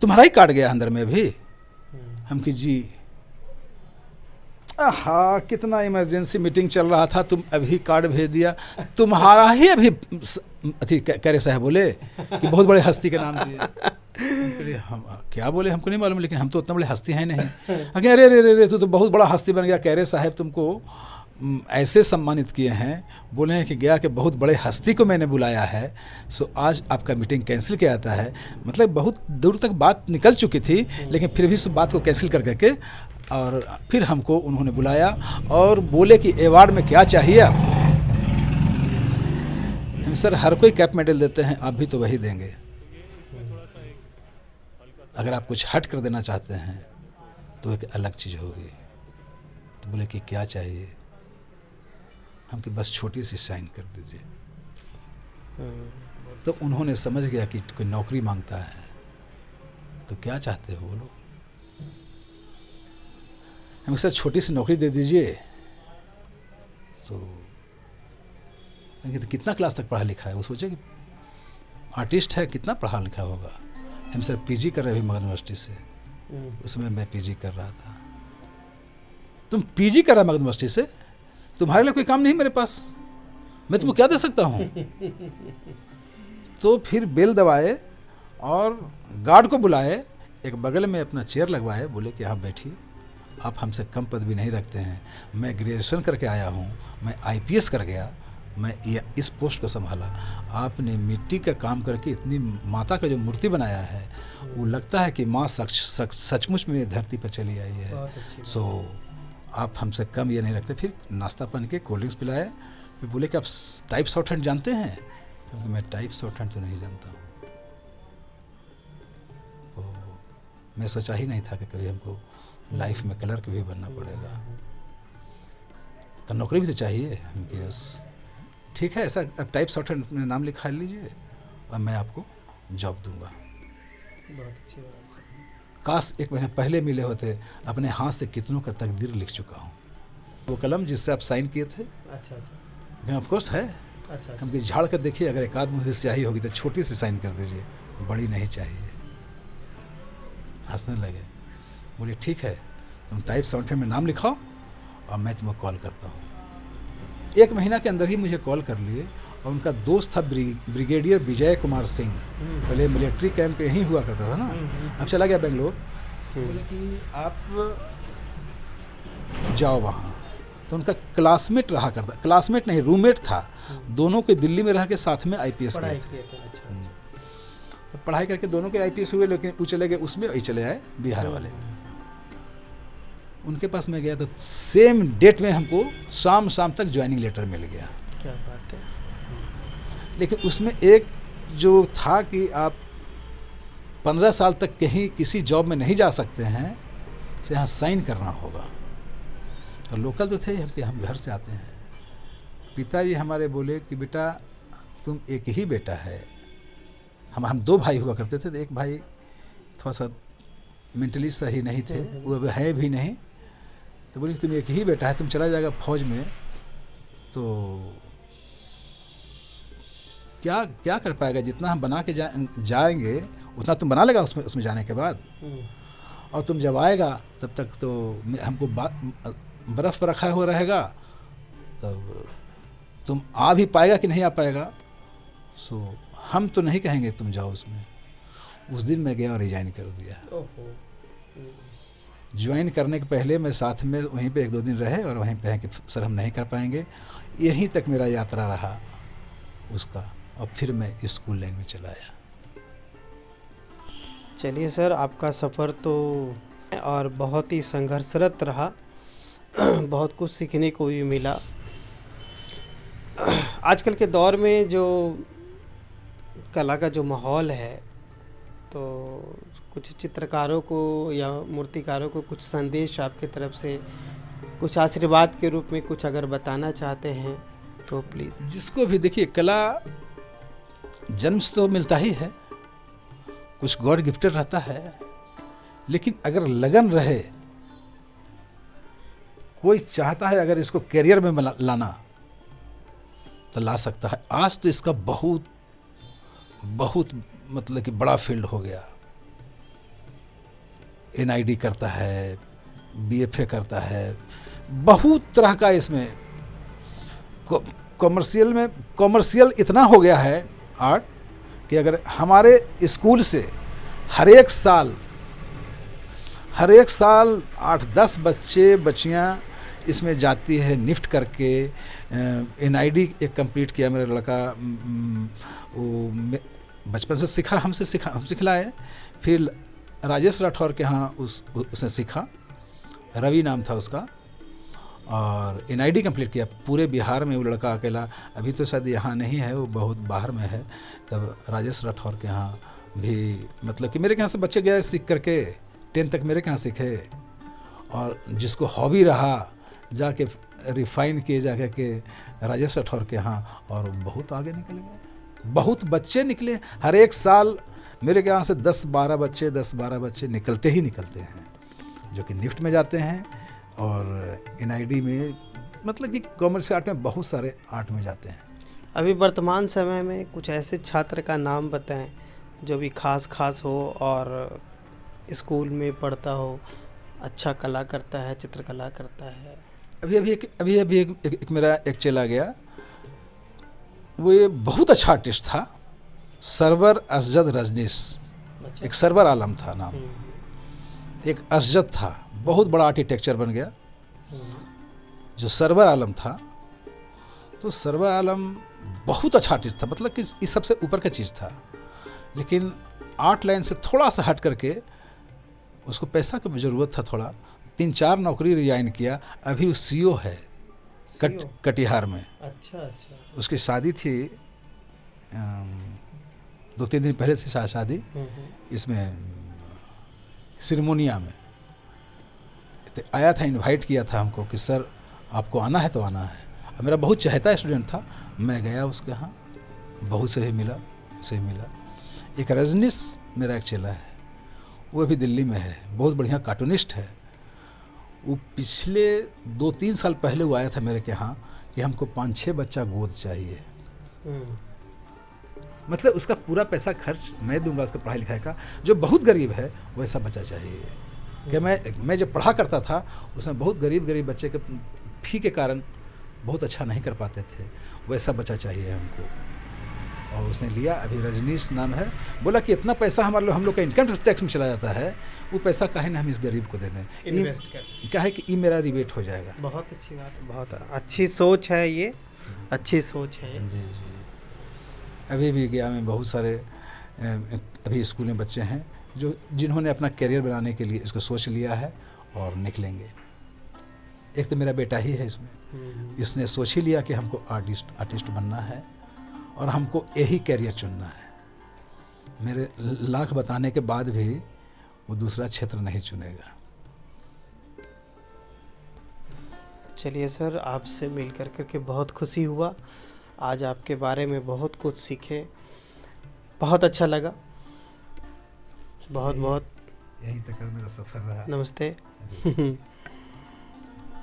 तुम्हारा ही काट गया अंदर में भी? हम की जी। हाँ, कितना इमरजेंसी मीटिंग चल रहा था, तुम अभी कार्ड भेज दिया। तुम्हारा ही अभी अथी कह रहे साहब बोले कि बहुत बड़े हस्ती के नाम दिए। हम क्या बोले हमको नहीं मालूम, लेकिन हम तो उतना बड़े हस्ती हैं नहीं। अरे अरे अरे तू तो बहुत बड़ा हस्ती बन गया, कह रहे साहब तुमको ऐसे सम्मानित किए हैं, बोले हैं कि गया के बहुत बड़े हस्ती को मैंने बुलाया है, सो आज आपका मीटिंग कैंसिल किया जाता है। मतलब बहुत दूर तक बात निकल चुकी थी, लेकिन फिर भी उस बात को कैंसिल कर करके और फिर हमको उन्होंने बुलाया और बोले कि अवार्ड में क्या चाहिए आपको। हम सर हर कोई कैप मेडल देते हैं, आप भी तो वही देंगे। अगर आप कुछ हट कर देना चाहते हैं तो एक अलग चीज़ होगी। तो बोले कि क्या चाहिए, हम कि बस छोटी सी साइन कर दीजिए। तो उन्होंने समझ गया कि कोई नौकरी मांगता है, तो क्या चाहते हो बोलो। हम सर छोटी सी नौकरी दे दीजिए। तो कितना क्लास तक पढ़ा लिखा है, वो सोचे कि आर्टिस्ट है, कितना पढ़ा लिखा होगा। हम सर पीजी कर रहे हैं मगध यूनिवर्सिटी से, उसमें मैं पीजी कर रहा था। तुम पीजी कर रहा मगध यूनिवर्सिटी से, तुम्हारे लिए कोई काम नहीं मेरे पास, मैं तुमको क्या दे सकता हूँ। तो फिर बेल दबाए और गार्ड को बुलाए, एक बगल में अपना चेयर लगवाए, बोले कि आप बैठिए, आप हमसे कम पद भी नहीं रखते हैं। मैं ग्रेजुएशन करके आया हूँ, मैं आईपीएस कर गया, मैं इस पोस्ट को संभाला। आपने मिट्टी का काम करके इतनी माता का जो मूर्ति बनाया है, वो लगता है कि माँ सचमुच में धरती पर चली आई है। सो आप हमसे कम ये नहीं रखते। फिर नाश्ता पानी के कोल्ड ड्रिंक्स पिलाए। फिर बोले कि आप टाइप शॉर्ट हैंड जानते हैं, क्योंकि मैं टाइप शॉर्ट हैंड तो नहीं जानता हूँ। तो मैं सोचा ही नहीं था कि कभी हमको लाइफ में क्लर्क भी बनना पड़ेगा, तो नौकरी भी तो चाहिए। हम कि बस ठीक है, ऐसा अब टाइप शॉर्ट हैंड अपने नाम लिखा लीजिए और मैं आपको जॉब दूंगा। बहुत अच्छी बात। काश एक महीने पहले मिले होते, अपने हाथ से कितनों का तकदीर लिख चुका हूँ। वो कलम जिससे आप साइन किए थे, अच्छा अच्छा लेकिन ऑफ कोर्स है। अच्छा हम झाड़ कर देखिए, अगर एक आध मुझे स्याही होगी तो छोटी सी साइन कर दीजिए, बड़ी नहीं चाहिए। हंसने लगे, बोले ठीक है, तुम टाइप शॉर्ट हैंड में नाम लिखाओ और मैं तुम्हें कॉल करता हूँ। 1 महीना के अंदर ही मुझे कॉल कर लिए। और उनका दोस्त था ब्रिगेडियर विजय कुमार सिंह, पहले मिलिट्री कैंप यहीं हुआ करता था ना, अब चला गया बेंगलोर। बोले कि आप जाओ वहाँ। तो उनका क्लासमेट रहा करता, क्लासमेट नहीं रूममेट था, दोनों के दिल्ली में रह के साथ में आईपीएस किए थे। तो पढ़ाई करके दोनों के आईपीएस हुए, लेकिन वो चले गए उसमें, वही चले आए बिहार वाले। उनके पास मैं गया तो सेम डेट में हमको शाम तक ज्वाइनिंग लेटर मिल गया। क्या बात है। लेकिन उसमें एक जो था कि आप 15 साल तक कहीं किसी जॉब में नहीं जा सकते हैं, से यहाँ साइन करना होगा। तो लोकल तो थे हम घर से आते हैं। पिताजी हमारे बोले कि बेटा तुम एक ही बेटा है, हम 2 भाई हुआ करते थे। तो एक भाई थोड़ा सा मेंटली सही नहीं थे, वो है भी नहीं। तो बोले तुम एक ही बेटा है, तुम चला जाएगा फौज में तो क्या कर पाएगा। जितना हम बना के जाएंगे उतना तुम बना लेगा उसमें जाने के बाद। और तुम जब आएगा तब तक तो हमको बर्फ़ पर रखा हुआ रहेगा, तब तुम आ भी पाएगा कि नहीं आ पाएगा। सो हम तो नहीं कहेंगे तुम जाओ उसमें। उस दिन मैं गया और रिजाइन कर दिया। ज्वाइन करने के पहले मैं साथ में वहीं पे 1-2 दिन रहे और वहीं पे कि सर हम नहीं कर पाएंगे। यहीं तक मेरा यात्रा रहा उसका, और फिर मैं स्कूल लाइन में चला आया। चलिए सर, आपका सफ़र तो और बहुत ही संघर्षरत रहा, बहुत कुछ सीखने को भी मिला। आजकल के दौर में जो कला का जो माहौल है, तो कुछ चित्रकारों को या मूर्तिकारों को कुछ संदेश आपकी तरफ से, कुछ आशीर्वाद के रूप में कुछ अगर बताना चाहते हैं तो प्लीज़। जिसको भी देखिए, कला जन्म से तो मिलता ही है, कुछ गॉड गिफ्टेड रहता है, लेकिन अगर लगन रहे, कोई चाहता है अगर इसको करियर में लाना तो ला सकता है। आज तो इसका बहुत मतलब कि बड़ा फील्ड हो गया। NID करता है, BFA करता है, बहुत तरह का इसमें कॉमर्शियल इतना हो गया है आर्ट कि अगर हमारे स्कूल से हर एक साल 8-10 बच्चे बच्चियाँ इसमें जाती है निफ्ट करके। NID एक कंप्लीट किया मेरा लड़का, वो बचपन से सीखा, हम सिखलाए। फिर राजेश राठौर के यहाँ उसने सीखा, रवि नाम था उसका, और NID कंप्लीट किया। पूरे बिहार में वो लड़का अकेला, अभी तो शायद यहाँ नहीं है, वो बहुत बाहर में है। तब राजेश राठौर के यहाँ भी, मतलब कि मेरे यहाँ से बच्चे गए सीख करके, 10 तक मेरे यहाँ सीखे, और जिसको हॉबी रहा जाके रिफाइन किए जाके के राजेश राठौर के यहाँ, और बहुत आगे निकल गए। बहुत बच्चे निकले, हर एक साल मेरे यहाँ से 10-12 बच्चे निकलते ही निकलते हैं, जो कि निफ्ट में जाते हैं और NID में, मतलब कि कॉमर्स आर्ट में बहुत सारे आर्ट में जाते हैं। अभी वर्तमान समय में कुछ ऐसे छात्र का नाम बताएं जो भी खास हो और स्कूल में पढ़ता हो, अच्छा कला करता है, चित्रकला करता है। अभी एक मेरा एक चला गया, वो ये बहुत अच्छा आर्टिस्ट था, सरवर असजद रजनीश। अच्छा। एक सरवर आलम था नाम, एक असजद था, बहुत बड़ा आर्किटेक्चर बन गया। जो सरवर आलम था, तो सरवर आलम बहुत अच्छा आर्टिस्ट था, मतलब कि इस सबसे ऊपर का चीज़ था, लेकिन आर्ट लाइन से थोड़ा सा हट करके उसको पैसा की ज़रूरत था थोड़ा, 3-4 नौकरी रिजाइन किया। अभी वो CO है कटिहार में। अच्छा। उसकी शादी थी 2-3 दिन पहले से शादी, इसमें सिरमोनिया में। तो आया था, इनवाइट किया था हमको कि सर आपको आना है तो आना है। अब मेरा बहुत चाहता स्टूडेंट था, मैं गया उसके यहाँ, बहुत से मिला। एक रजनीश मेरा एक चेला है, वो अभी दिल्ली में है, बहुत बढ़िया कार्टूनिस्ट है। वो पिछले 2-3 साल पहले वो आया था मेरे के यहाँ कि हमको 5-6 बच्चा गोद चाहिए। मतलब उसका पूरा पैसा खर्च मैं दूंगा, उसका पढ़ाई लिखाई का। जो बहुत गरीब है वैसा बच्चा चाहिए। कि मैं जब पढ़ा करता था, उसमें बहुत गरीब बच्चे के फी के कारण बहुत अच्छा नहीं कर पाते थे, वैसा बच्चा चाहिए हमको। और उसने लिया, अभी रजनीश नाम है। बोला कि इतना पैसा हम लोग का इनकम टैक्स में चला जाता है, वो पैसा काहे ना हम इस गरीब को दे दें, इन्वेस्ट कर, क्या है कि ये मेरा रिबेट हो जाएगा। बहुत अच्छी बात है, बहुत अच्छी सोच है, ये अच्छी सोच है। जी। अभी भी गया में बहुत सारे अभी स्कूल में बच्चे हैं जिन्होंने अपना करियर बनाने के लिए इसको सोच लिया है और निकलेंगे। एक तो मेरा बेटा ही है इसमें, इसने सोच ही लिया कि हमको आर्टिस्ट बनना है और हमको यही करियर चुनना है। मेरे लाख बताने के बाद भी वो दूसरा क्षेत्र नहीं चुनेगा। चलिए सर, आपसे मिल करके बहुत खुशी हुआ। आज आपके बारे में बहुत कुछ सीखे, बहुत अच्छा लगा। बहुत यही तक मेरा सफ़र रहा। नमस्ते।